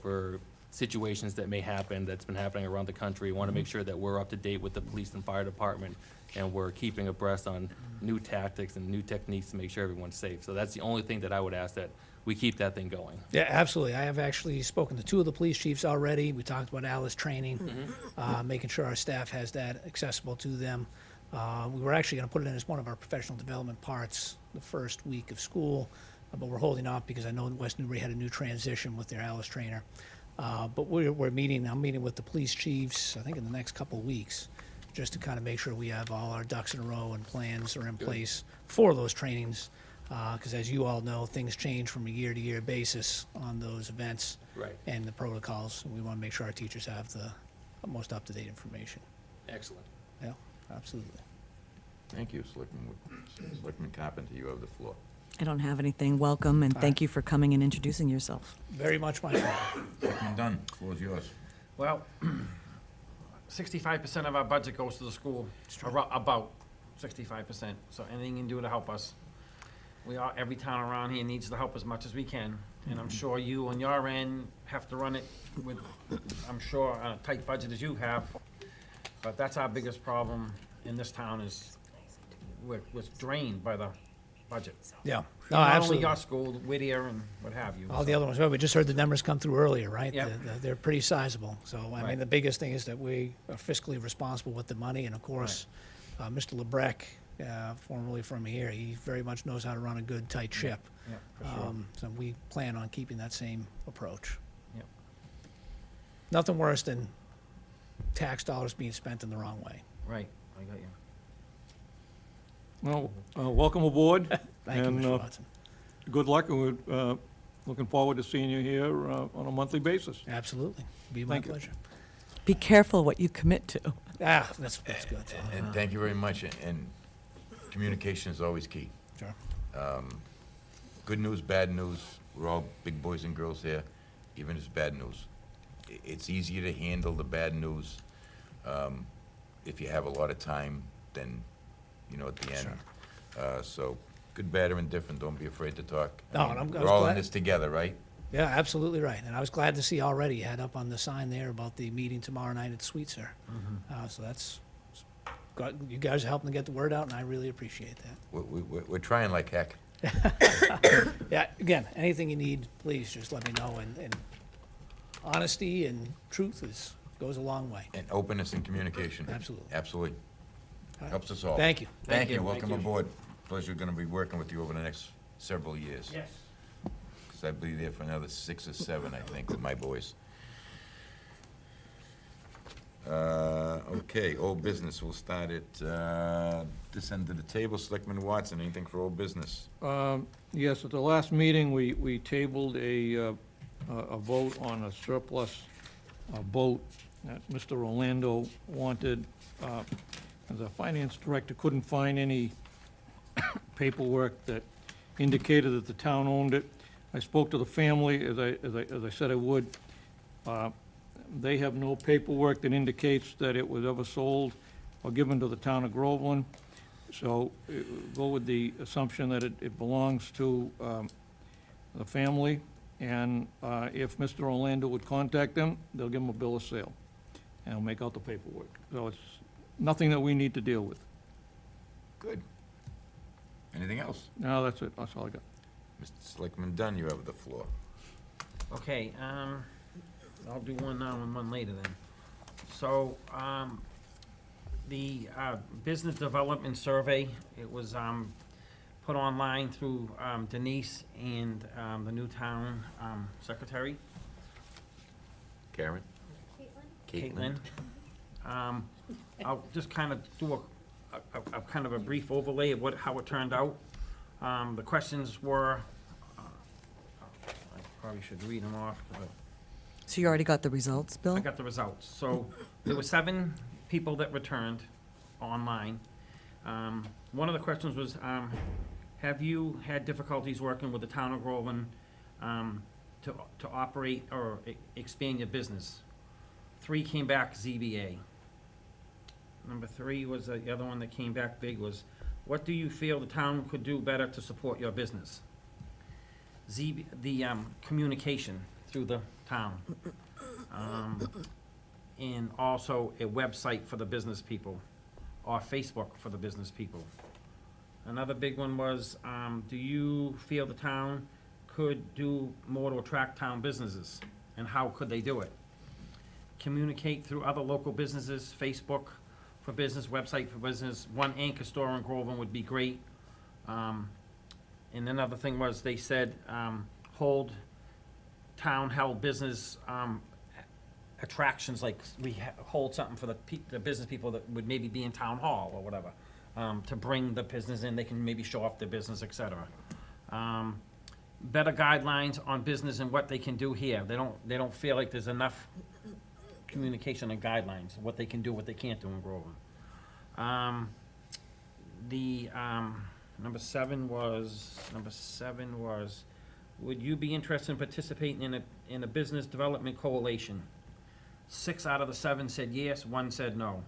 for situations that may happen, that's been happening around the country. Want to make sure that we're up to date with the police and fire department, and we're keeping abreast on new tactics and new techniques to make sure everyone's safe. So that's the only thing that I would ask, that we keep that thing going. Yeah, absolutely. I have actually spoken to 2 of the police chiefs already. We talked about Alice training, making sure our staff has that accessible to them. We were actually going to put it in as one of our professional development parts the first week of school, but we're holding off because I know West Newbury had a new transition with their Alice trainer. But I'm meeting with the police chiefs, I think in the next couple of weeks, just to kind of make sure we have all our ducks in a row and plans are in place for those trainings. Because as you all know, things change from a year-to-year basis on those events. Right. And the protocols. We want to make sure our teachers have the most up-to-date information. Excellent. Yeah, absolutely. Thank you, Selectman Carpenter, you have the floor. I don't have anything. Welcome, and All thank right. you for coming and introducing yourself. Very much my fault. Selectman Dunn, floor is yours. Well, 65% of our budget goes to the school, about 65%. So anything you can do to help us. Every town around here needs to help as much as we can. And I'm sure you on your end have to run it with, I'm sure, on a tight budget as you have. But that's our biggest problem in this town, is we're drained by the budget. Yeah, no, Not only absolutely. your school, Whittier and what have you. All the so. other ones, well, we just heard the numbers come through earlier, right? Yep. They're pretty sizable. So, I mean, Right. the biggest thing is that we are fiscally responsible with the money, and of course, Mr. LeBrecq, formerly from here, he very much knows how to run a good, tight ship. Yeah, for sure. So we plan on keeping that same approach. Yep. Nothing worse than tax dollars being spent in the wrong way. Right, I got you. Well, welcome aboard. Thank you, and, Mr. Watson. Good luck, and we're looking forward to seeing you here on a monthly basis. Absolutely. Be my Thank you. pleasure. Be careful what you commit to. That's good. And thank you very much, and communication is always key. Sure. Good news, bad news, we're all big boys and girls here, even if it's bad news. It's easier to handle the bad news if you have a lot of time than, at the end. So, good, bad, or indifferent, don't be afraid to talk. No, and I was We're all in glad- this together, right? Yeah, absolutely right. And I was glad to see already you had up on the sign there about the meeting tomorrow night at Sweetser. So that's, you guys are helping to get the word out, and I really appreciate that. We're trying like heck. Yeah, again, anything you need, please just let me know. And honesty and truth goes a long way. And openness and communication. Absolutely. Absolutely. All right. Helps us all. Thank you. Thank you, you. welcome Thank you. aboard. Pleasure gonna be working with you over the next several years. Yes. Because I'll be there for another 6 or 7, I think, with my boys. Okay, old business, we'll start at this end of the table. Selectman Watson, anything for old business? Yes, at the last meeting, we tabled a vote on a surplus boat that Mr. Orlando wanted. The finance director couldn't find any paperwork that indicated that the town owned it. I spoke to the family, as I said I would. They have no paperwork that indicates that it was ever sold or given to the town of Groveland. So go with the assumption that it belongs to the family. And if Mr. Orlando would contact them, they'll give him a bill of sale and I'll make out the paperwork. So it's nothing that we need to deal with. Good. Anything else? No, that's it. That's all I got. Mr. Selectman Dunn, you have the floor. Okay, I'll do one now and one later then. So, the business development survey, it was put online through Denise and the new town secretary, Karen? Caitlin. I'll just kind of do a kind of a brief overlay of how it turned out. The questions were, I probably should read them off, but So you already got the results, Bill? I got the results. So there were 7 people that returned online. One of the questions was, have you had difficulties working with the town of Groveland to operate or expand your business? 3 came back ZBA. Number 3 was the other one that came back big was, what do you feel the town could do better to support your business? Communication through the town. And also a website for the business people, or Facebook for the business people. Another big one was, do you feel the town could do more to attract town businesses? And how could they do it? Communicate through other local businesses, Facebook for business, website for business. 1 anchor store in Groveland would be great. And another thing was, they said, hold town-held business attractions, like hold something for the business people that would maybe be in town hall or whatever, to bring the business in, they can maybe show off their business, et cetera. Better guidelines on business and what they can do here. They don't feel like there's enough communication and guidelines, what they can do, what they can't do in Groveland. Number 7 was, would you be interested in participating in a business development coalition? 6 out of the 7 said yes, 1 said no.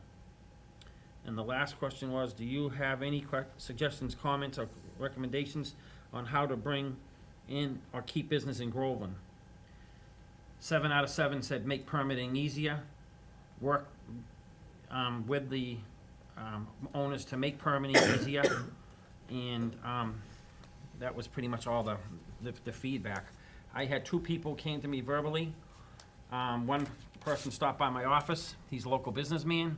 And the last question was, do you have any suggestions, comments, or recommendations on how to bring in or keep business in Groveland? 7 out of 7 said make permitting easier, work with the owners to make permitting easier, and that was pretty much all the feedback. I had 2 people came to me verbally. One person stopped by my office. He's a local businessman.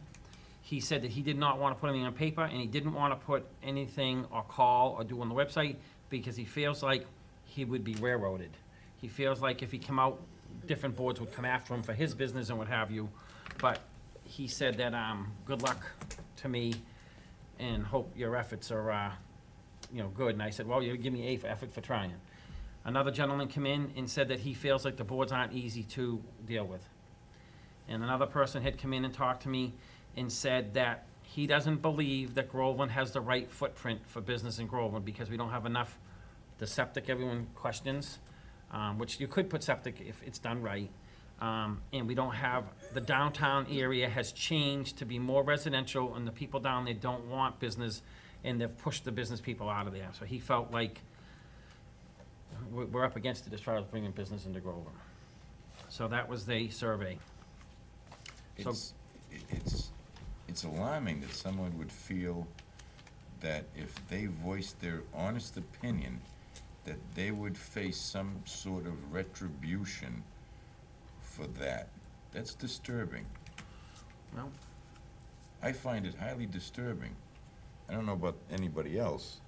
He said that he did not want to put anything on paper, and he didn't want to put anything or call or do on the website because he feels like he would be railroaded. He feels like if he came out, different boards would come after him for his business and what have you. But he said that, good luck to me and hope your efforts are, good. And I said, well, you give me A for effort for trying. Another gentleman came in and said that he feels like the boards aren't easy to deal with. And another person had come in and talked to me and said that he doesn't believe that Groveland has the right footprint for business in Groveland because we don't have enough, the septic everyone questions, which you could put septic if it's done right. And we don't have, the downtown area has changed to be more residential, and the people down there don't want business, and they've pushed the business people out of there. So he felt like we're up against it as far as bringing business into Groveland. So that was the survey. So- It's alarming that someone would feel that if they voiced their honest opinion, that they would face some sort of retribution for that. That's disturbing. Well, I find it highly disturbing. I don't know about anybody else,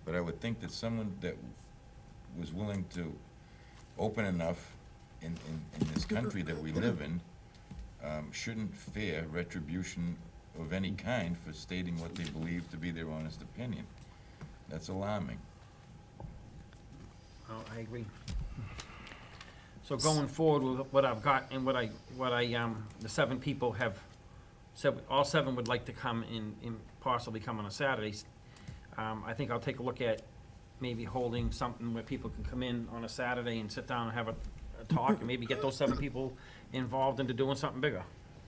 but I would think that someone that was willing to open enough in this country that we live in shouldn't fear retribution of any kind for stating what they believe to be their honest opinion. That's alarming. oh, I agree. So going forward with what I've got and what I, the 7 people have said, all 7 would like to come and possibly come on a Saturday. I think I'll take a look at maybe holding something where people can come in on a Saturday and sit down and have a talk, and maybe get those 7 people involved into doing something bigger.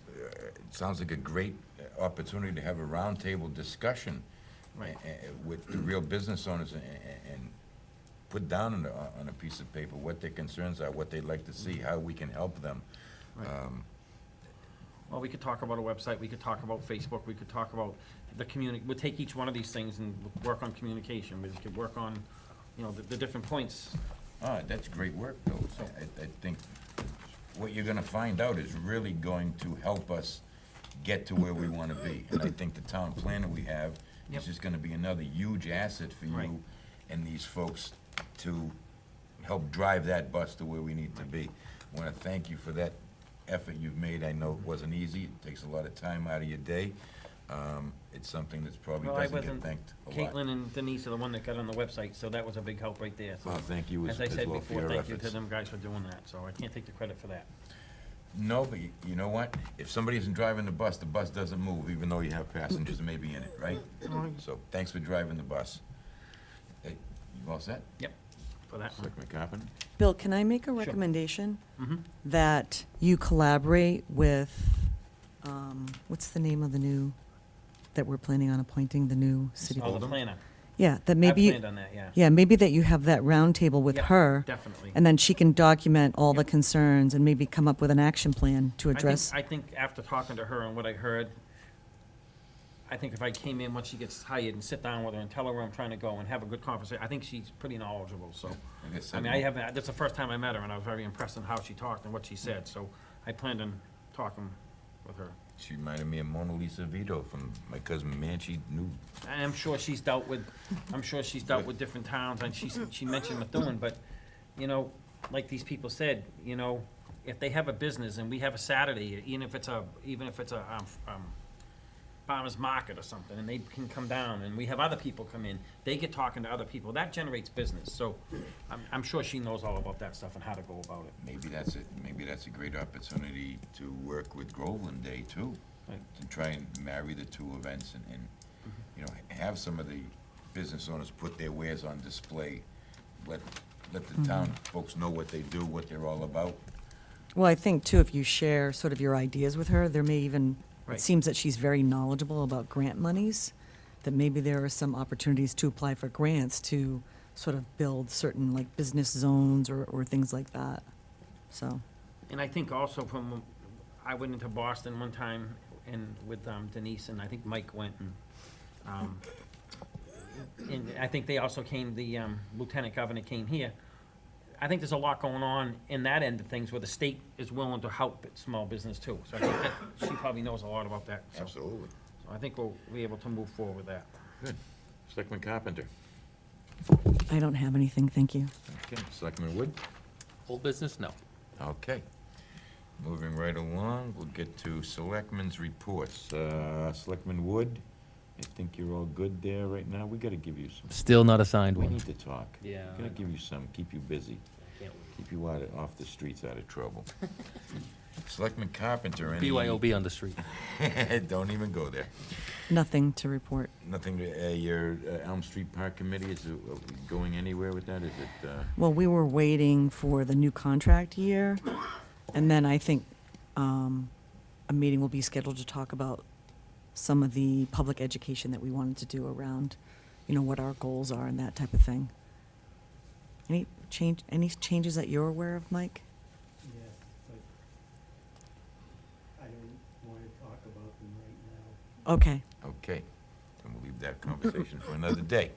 It sounds like a great opportunity to have a roundtable discussion Right. with the real business owners and put down on a piece of paper what their concerns are, what they'd like to see, how we can help them. Right. Well, we could talk about a website, we could talk about Facebook, we could talk about the we'll take each one of these things and work on communication, we could work on, the different points. That's great work, though. I think what you're gonna find out is really going to help us get to where we wanna be. And I think the town planner we have Yep. is just gonna be another huge asset for Right. you and these folks to help drive that bus to where we need to be. I wanna thank you for that effort you've made. I know it wasn't easy. It takes a lot of time out of your day. It's something that's probably Well, I doesn't get wasn't, thanked a lot. Caitlin and Denise are the one that got on the website, so that was a big help right there. So, Well, thank you as I as said well for before, your thank you to efforts. them guys for doing that, so I can't take the credit for that. No, but you know what? If somebody isn't driving the bus doesn't move, even though you have passengers maybe in it, right? So, thanks for driving the bus. Hey, you all set? For that one. Selectman Carpenter? Bill, can I make a recommendation? Mhm. That you collaborate with, what's the name of the new, that we're planning on appointing, the new city? Oh, the planner. Yeah, that I maybe, planned on that, yeah. yeah, maybe that you have that roundtable with Yep, her, Definitely. and then she can document all the Yep. concerns and maybe come up with an action plan to I think- address. I think after talking to her and what I heard, I think if I came in, once she gets hired, and sit down with her and tell her where I'm trying to go and have a good conversation, I think she's pretty knowledgeable, so. Like I I said, mean, I haven't, that's the first time I met her, and I was very impressed on how she talked and what she said, so I planned on talking with her. She reminded me of Mona Lisa Vito from My Cousin Manchi knew. And I'm sure she's dealt with different towns, and she mentioned Methuen, but, you know, like these people said, you know, if they have a business and we have a Saturday, even if it's a farmer's market or something, and they can come down, and we have other people come in, they get talking to other people, that generates business, so I'm sure she knows all about that stuff and how to go about it. Maybe that's it. Maybe that's a great opportunity to work with Groveland Day too. Right. To try and marry the two events and, you know, have some of the business owners put their wares on display. Let the town folks know what they do, what they're all about. Well, I think too, if you share sort of your ideas with her, there may even, it Right. seems that she's very knowledgeable about grant monies, that maybe there are some opportunities to apply for grants to sort of build certain like business zones or things like that, so. And I think also I went into Boston one time and with Denise, and I think Mike went, and I think they also came, the lieutenant governor came here. I think there's a lot going on in that end of things where the state is willing to help small business too. So I think that she probably knows a lot about that. So Absolutely. I think we'll be able to move forward with that. Good. Selectman Carpenter? I don't have anything, thank you. Okay. Selectman Wood? Old business? No. Okay. Moving right along, we'll get to Selectmen's reports. Selectman Wood, I think you're all good there right now. We gotta give you some. Still not assigned We one. need to talk. Yeah. Gotta give you some, keep you busy, Can't wait. keep you off the streets, out of trouble. Selectman Carpenter, any? BYOB on the street. Don't even go there. Nothing to report. Nothing, your Elm Street Park Committee, is it going anywhere with that? Is it, Well, we were waiting for the new contract year, and then I think a meeting will be scheduled to talk about some of the public education that we wanted to do around, you know, what our goals are and that type of thing. Any changes that you're aware of, Mike? Yes, but I don't want to talk about them right now. Okay. okay, then we'll leave that conversation for another day.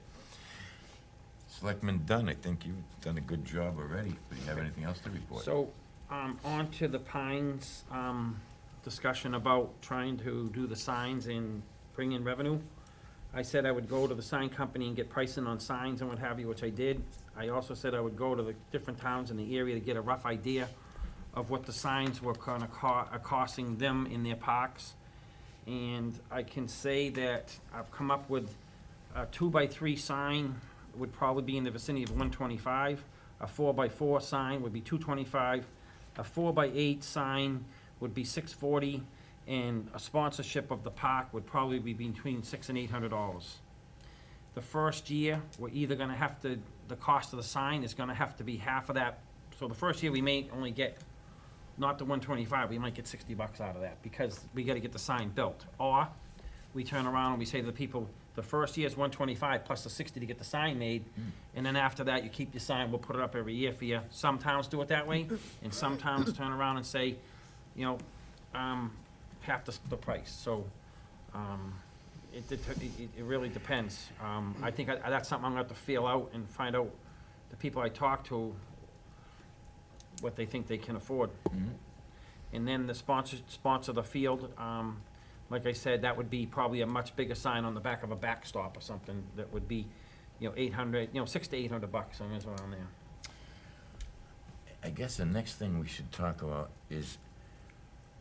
Selectman Dunn, I think you've done a good job already. Do you have anything else to report? So, on to the Pines, discussion about trying to do the signs and bring in revenue. I said I would go to the sign company and get pricing on signs and what have you, which I did. I also said I would go to the different towns in the area to get a rough idea of what the signs were gonna costing them in their parks. And I can say that I've come up with a 2x3 sign would probably be in the vicinity of 125. A 4x4 sign would be 225. A 4x8 sign would be 640, and a sponsorship of the park would probably be between $600 and $800. The first year, we're either gonna have to, the cost of the sign is gonna have to be half of that. So the first year, we may only get, not the 125, we might get $60 out of that, because we gotta get the sign built. Or, we turn around and we say to the people, the first year is 125 plus the 60 to get the sign made, and then after that, you keep your sign, we'll put it up every year for you. Some towns do it that way, and some towns turn around and say, you know, half the price, so, it really depends. I think that's something I'm gonna have to feel out and find out, the people I talk to, what they think they can afford. Mhm. And then the sponsor the field, like I said, that would be probably a much bigger sign on the back of a backstop or something, that would be, you know, $600 to $800, somewhere around there. I guess the next thing we should talk about is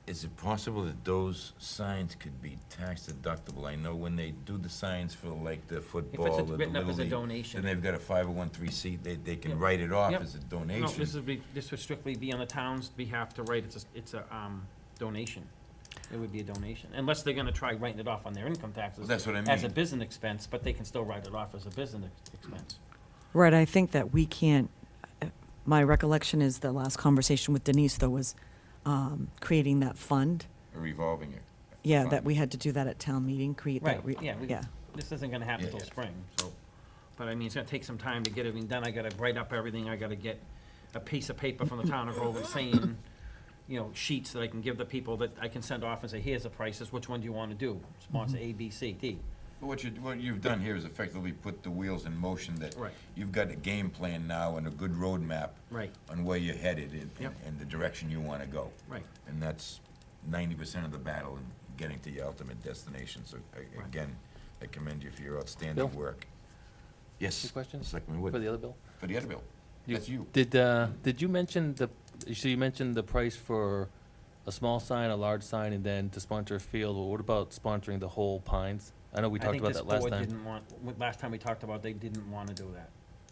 it possible that those signs could be tax deductible? I know when they do the signs for like the football or the written up Little as a League, donation. then they've got a 501(c), they can Yep. write it off Yep. as a No, donation. this would strictly be on the town's behalf to write, it's a donation. It would be a donation, unless they're gonna try writing it off on their income taxes. Well, that's what I As a mean. business expense, but they can still write it off as a business expense. Right, I think that we can't, my recollection is the last conversation with Denise, though, was creating that fund. Revolving it. Yeah, that Fund. we had to do that at town meeting, create that. Right, yeah, Yeah, this isn't gonna happen Yeah, till yeah. spring, so, but I mean, it's gonna take some time to get everything done, I gotta write up everything, I gotta get a piece of paper from the town of Groveland saying, you know, sheets that I can give the people that I can send off and say, here's the prices, which one do you wanna do? Sponsor A, B, C, D. But what you've done here is effectively put the wheels in motion that Right. you've got a game plan now and a good roadmap Right, on where you're headed Yep. and the direction you wanna go. right. And that's 90% of the battle in getting to your ultimate destination. So again, I commend you for your outstanding Bill? work. Yes. Any questions Selectman Wood. for the other bill? For the other bill. That's you. Did you mention so you mentioned the price for a small sign, a large sign, and then to sponsor a field? Well, what about sponsoring the whole Pines? I know we talked about that last I think time. this board didn't want, last time we talked about, they didn't wanna do that.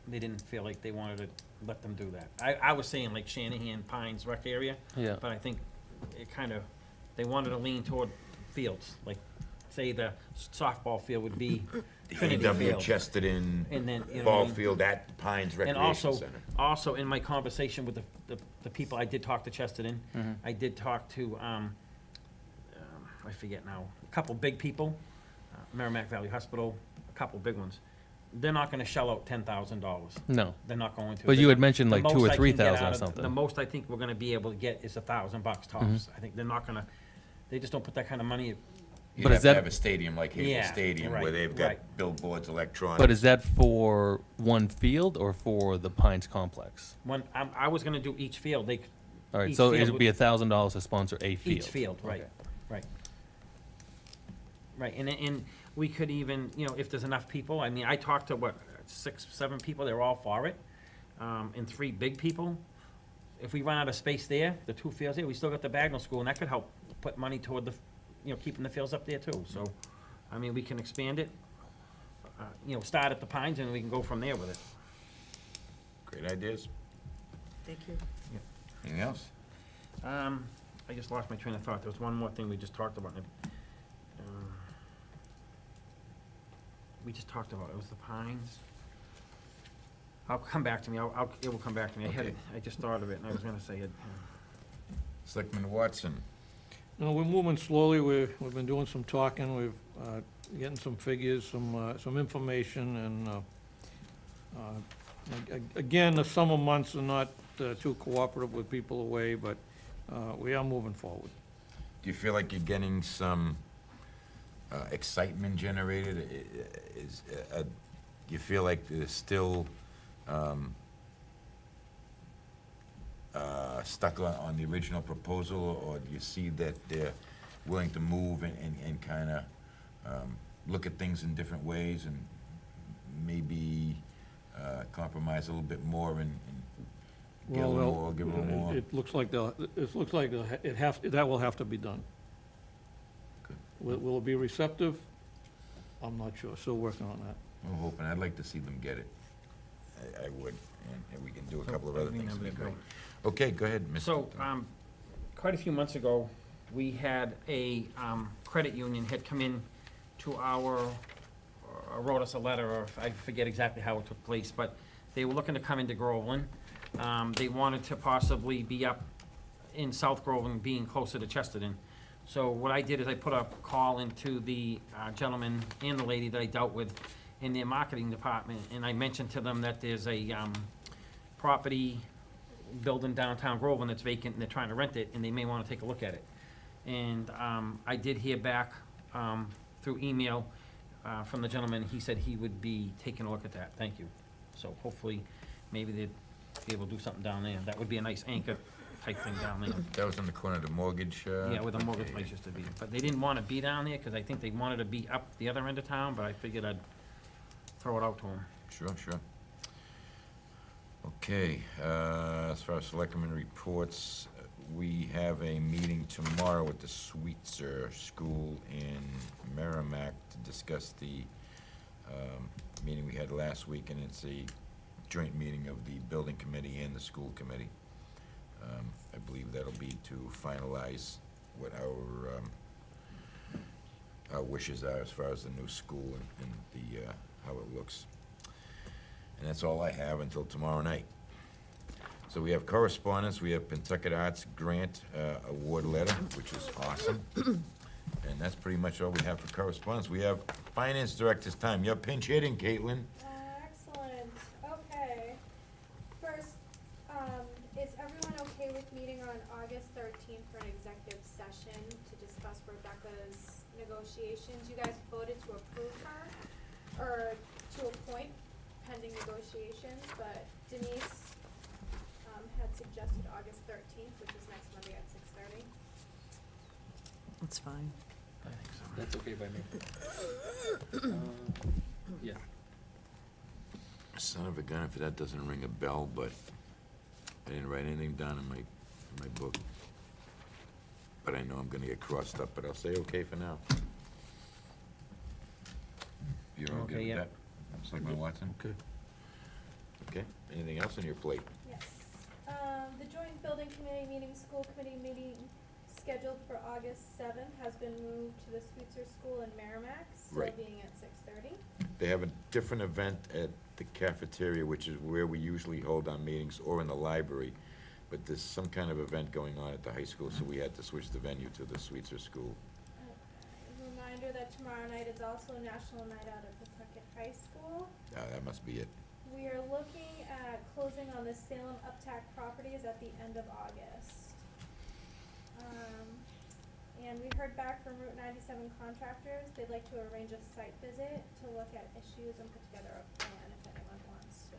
They didn't feel like they wanted to let them do that. I was saying like Shanahan Pines rec area, Yeah, but I think it kinda, they wanted to lean toward fields, like, say the softball field would be The Trinity AW Field. Chesterton And then, you know what I ball mean? field at Pines And Recreation also, Center. also in my conversation with the people, I did talk to Chesterton. Mhm. I did talk to, I forget now, a couple big people, Merrimack Valley Hospital, a couple big ones. They're not gonna shell out $10,000. no. They're not going to. But you They're- had mentioned the like 2 most or I can 3,000 get or out of- something. The most I think we're gonna be able to get is $1,000 tops. Mhm. I think they're not gonna, they just don't put that kind of money. You'd But have is to that- have a stadium like Havel Yeah, Stadium where right, they've got right. billboards, electronics. But is that for one field or for the Pines complex? When, I was gonna do each field, they, All right, Each so field it would be would- $1,000 to sponsor a field. each field, right, Okay. right. Right, and we could even, you know, if there's enough people, I mean, I talked to, what, 6, 7 people, they're all for it, and 3 big people. If we run out of space there, the 2 fields there, we still got the Bagnell School, and that could help put money toward the, you know, keeping the fields up there too, so, I mean, we can expand it, you know, start at the Pines, and we can go from there with it. Great ideas. thank you. Anything else? I just lost my train of thought, there was one more thing we just talked about. We just talked about, it was the Pines. I'll come back to me, it will come back to me, Okay. I just thought of it, and I was gonna say it. Selectman Watson. No, we're moving slowly, we've been doing some talking, we've, getting some figures, some information, and, again, the summer months are not too cooperative with people away, but, we are moving forward. Do you feel like you're getting some excitement generated? You feel like there's still stuck on the original proposal, or do you see that they're willing to move and kind of look at things in different ways and maybe compromise a little bit more and get a little more, give a little more? It looks like that will have to be done. Good. Will it be receptive? I'm not sure, still working on that. I'm hoping, I'd like to see them get it. I would, and we can do a couple of other things. That'd be great. Okay, go ahead, Mr. So, quite a few months ago, we had a credit union had come in to our, wrote us a letter, or I forget exactly how it took place, but they were looking to come into Groveland. They wanted to possibly be up in South Groveland, being closer to Chesterton. So what I did is I put a call into the gentleman and the lady that I dealt with in their marketing department, and I mentioned to them that there's a property building downtown Groveland that's vacant, and they're trying to rent it, and they may want to take a look at it. And I did hear back through email from the gentleman. He said he would be taking a look at that. Thank you. So hopefully, maybe they'd be able to do something down there. That would be a nice anchor type thing down there. That was in the corner of the mortgage. Yeah, where the mortgage okay. place used to be. But they didn't want to be down there, because I think they wanted to be up the other end of town, but I figured I'd throw it out to them. Sure. Okay, as far as selectmen reports, we have a meeting tomorrow at the Sweetser School in Merrimack to discuss the meeting we had last week, and it's a joint meeting of the building committee and the school committee. I believe that'll be to finalize what our wishes are as far as the new school and the, how it looks. And that's all I have until tomorrow night. So we have correspondence, we have Pentucket Arts Grant Award Letter, which is awesome. And that's pretty much all we have for correspondence. We have Finance Director's time. You're pinch hitting, Caitlin. Excellent, okay. First, is everyone okay with meeting on August 13th for an executive session to discuss Rebecca's negotiations? You guys voted to approve her, or to appoint pending negotiations, but Denise had suggested August 13th, which is next Monday at 6:30. That's fine. That's okay by me. Yeah. Son of a gun, if that doesn't ring a bell, but I didn't write anything down in my book. But I know I'm gonna get crossed up, but I'll say okay for now. You're all good Okay, with yeah. that? Selectman Watson? Okay. Okay, anything else on your plate? Yes. The joint building committee meeting, school committee meeting scheduled for August 7th has been moved to the Sweetser School in Merrimack, still Right. being at 6:30. They have a different event at the cafeteria, which is where we usually hold our meetings, or in the library. But there's some kind of event going on at the high school, so we had to switch the venue to the Sweetser School. Okay. Reminder that tomorrow night is also National Night Out at Pawtucket High School. That must be it. We are looking at closing on the Salem Uptack properties at the end of August. And we heard back from Route 97 contractors, they'd like to arrange a site visit to look at issues and put together a plan if anyone wants to.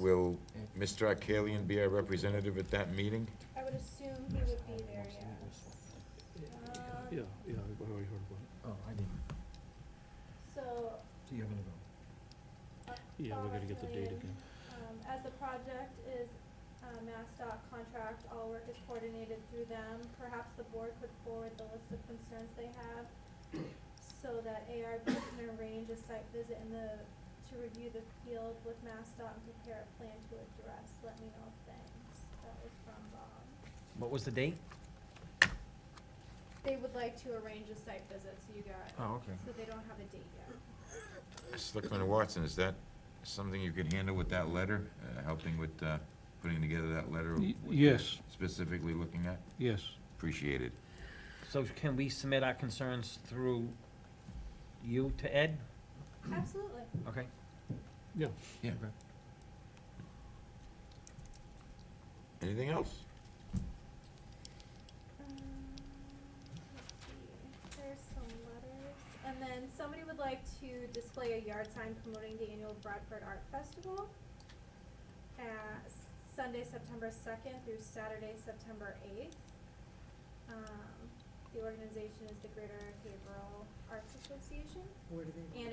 Will Mr. Arkalian be our representative at that meeting? I would assume he would be there, yes. Yeah, I've already heard about it. Oh, I didn't. So. So you're gonna go? Yeah, we gotta get the date again. As the project is MassDOT contract, all work is coordinated through them. Perhaps the board could forward the list of concerns they have so that ARB can arrange a site visit to review the field with MassDOT and prepare a plan to address. Let me know things. That was from Bob. What was the date? They would like to arrange a site visit, so you got, Oh, okay. so they don't have a date yet. Selectman Watson, is that something you could handle with that letter, helping with putting together that letter? Y- what yes. you're Specifically looking at? Yes. Appreciate it. So can we submit our concerns through you to Ed? Absolutely. Okay. Yeah. Yeah. Okay. Anything else? Let's see, there's some letters. And then somebody would like to display a yard sign promoting the annual Bradford Art Festival. Sunday, September 2nd through Saturday, September 8th. The organization is the Greater Haverhill Arts Association. Where do they?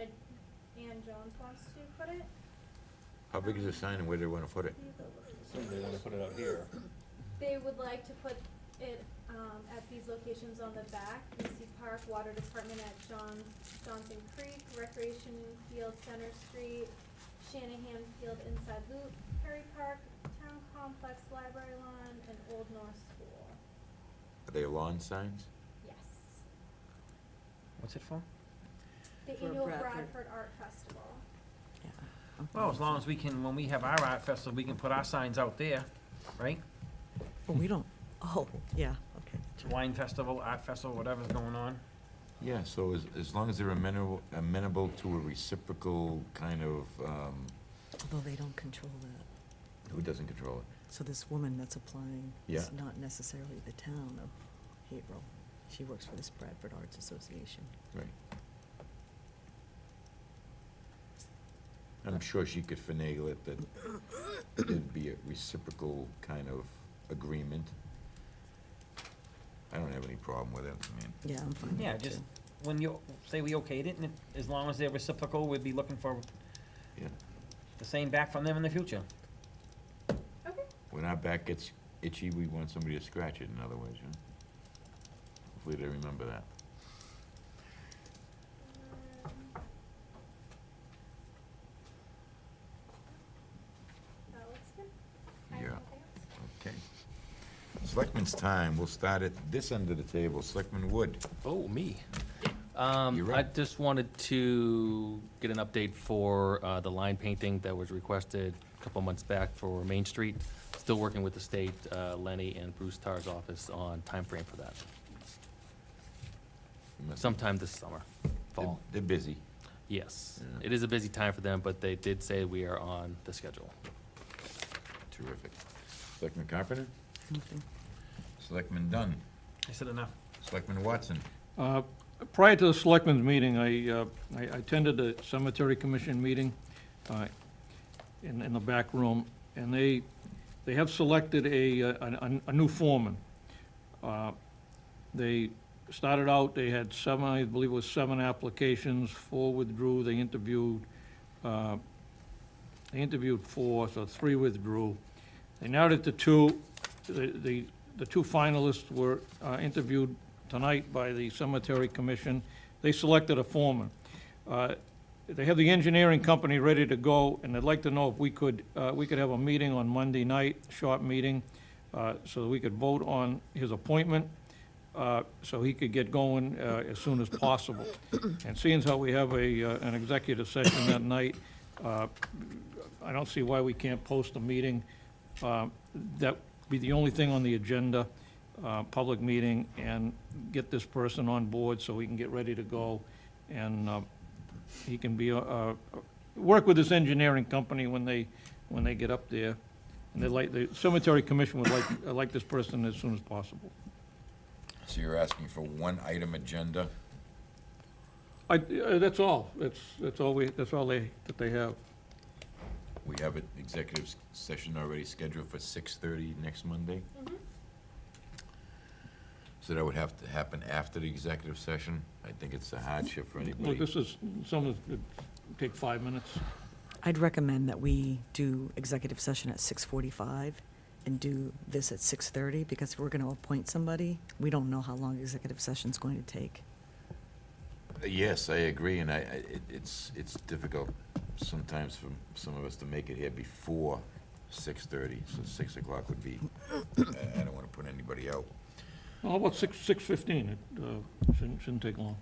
Ann Jones wants to put it. How big is the sign and where do they want to put it? So they wanna put it out here. They would like to put it, at these locations on the back: BC Park, Water Department at Johnson Creek, Recreation Field, Center Street, Shanahan Field inside Loop, Perry Park, Town Complex, Library Lawn, and Old North School. Are they lawn signs? Yes. What's it for? The For annual Bradford. Bradford Art Festival. Yeah. Well, as long as we can, when we have our art festival, we can put our signs out there, right? But we don't, oh, yeah, okay. Wine festival, art festival, whatever's going on. Yeah, so as long as they're amenable to a reciprocal kind of, Although they don't control that. who doesn't control it? So this woman that's applying Yeah. is not necessarily the town of Haverhill. She works for this Bradford Arts Association. Right. I'm sure she could finagle it, that it'd be a reciprocal kind of agreement. I don't have any problem with it, I mean, Yeah, I'm fine with Yeah, that just too. when you say we okayed it, and as long as they're reciprocal, we'd be looking for yeah. the same back from them in the future. Okay. When our back gets itchy, we want somebody to scratch it, in other words, you know? Hopefully they remember that. That looks good. I have Yeah. nothing else. Okay. Selectmen's time, we'll start at this end of the table, Selectman Wood. Oh, me. You're I up. just wanted to get an update for the line painting that was requested a couple months back for Main Street. Still working with the state, Lenny and Bruce Tarr's office on time frame for that. Sometime this summer, fall. They're busy. Yes, Yeah. it is a busy time for them, but they did say we are on the schedule. Terrific. Selectman Carpenter? Nothing. Selectman Dunn? I said enough. Selectman Watson? Prior to the selectmen's meeting, I attended the cemetery commission meeting in the back room, and they have selected a new foreman. They started out, they had seven, I believe it was 7 applications, 4 withdrew, they interviewed 4, so 3 withdrew. They narrowed it to 2. The 2 finalists were interviewed tonight by the cemetery commission. They selected a foreman. They have the engineering company ready to go, and they'd like to know if we could have a meeting on Monday night, short meeting, so that we could vote on his appointment, so he could get going as soon as possible. And seeing as how we have an executive session that night, I don't see why we can't post a meeting. That be the only thing on the agenda, public meeting, and get this person on board so we can get ready to go. And he can be, work with this engineering company when they get up there. And the cemetery commission would like this person as soon as possible. So you're asking for one item agenda? That's all. That's all that they have. We have an executive session already scheduled for 6:30 next Monday? So that would have to happen after the executive session? I think it's a hardship for Well, anybody. this is, some would take 5 minutes. I'd recommend that we do executive session at 6:45 and do this at 6:30, because if we're going to appoint somebody, we don't know how long executive session's going to take. Yes, I agree, and it's difficult sometimes for some of us to make it here before 6:30, so 6 o'clock would be, I don't want to put anybody out. How about 6:15? It shouldn't take long.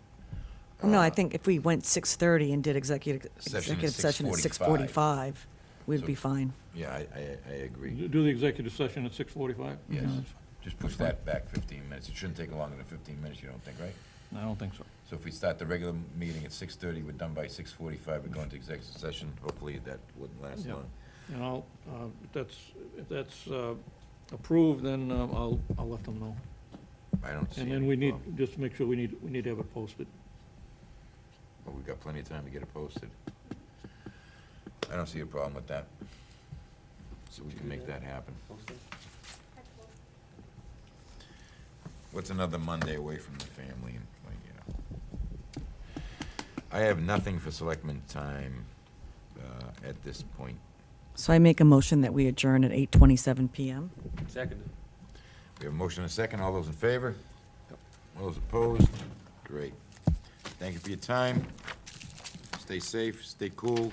No, I think if we went 6:30 and did executive Session at session at 6:45. 6:45, we'd be So- fine. Yeah, I agree. Do the executive session at 6:45? Yes, just push that back 15 minutes. It shouldn't take longer than 15 minutes, you don't think, right? I don't think so. So if we start the regular meeting at 6:30, we're done by 6:45, we go into executive session. Hopefully that wouldn't last Yeah. long. And if that's approved, then I'll let them know. I don't see And any then we need, problem. just to make sure we need to have it posted. But we've got plenty of time to get it posted. I don't see a problem with that. So we can make that happen. What's another Monday away from the family and, well, you know. I have nothing for selectmen time at this point. So I make a motion that we adjourn at 8:27 PM. Seconded. We have a motion and a second. All those in favor? All those opposed? Great. Thank you for your time. Stay safe, stay cool.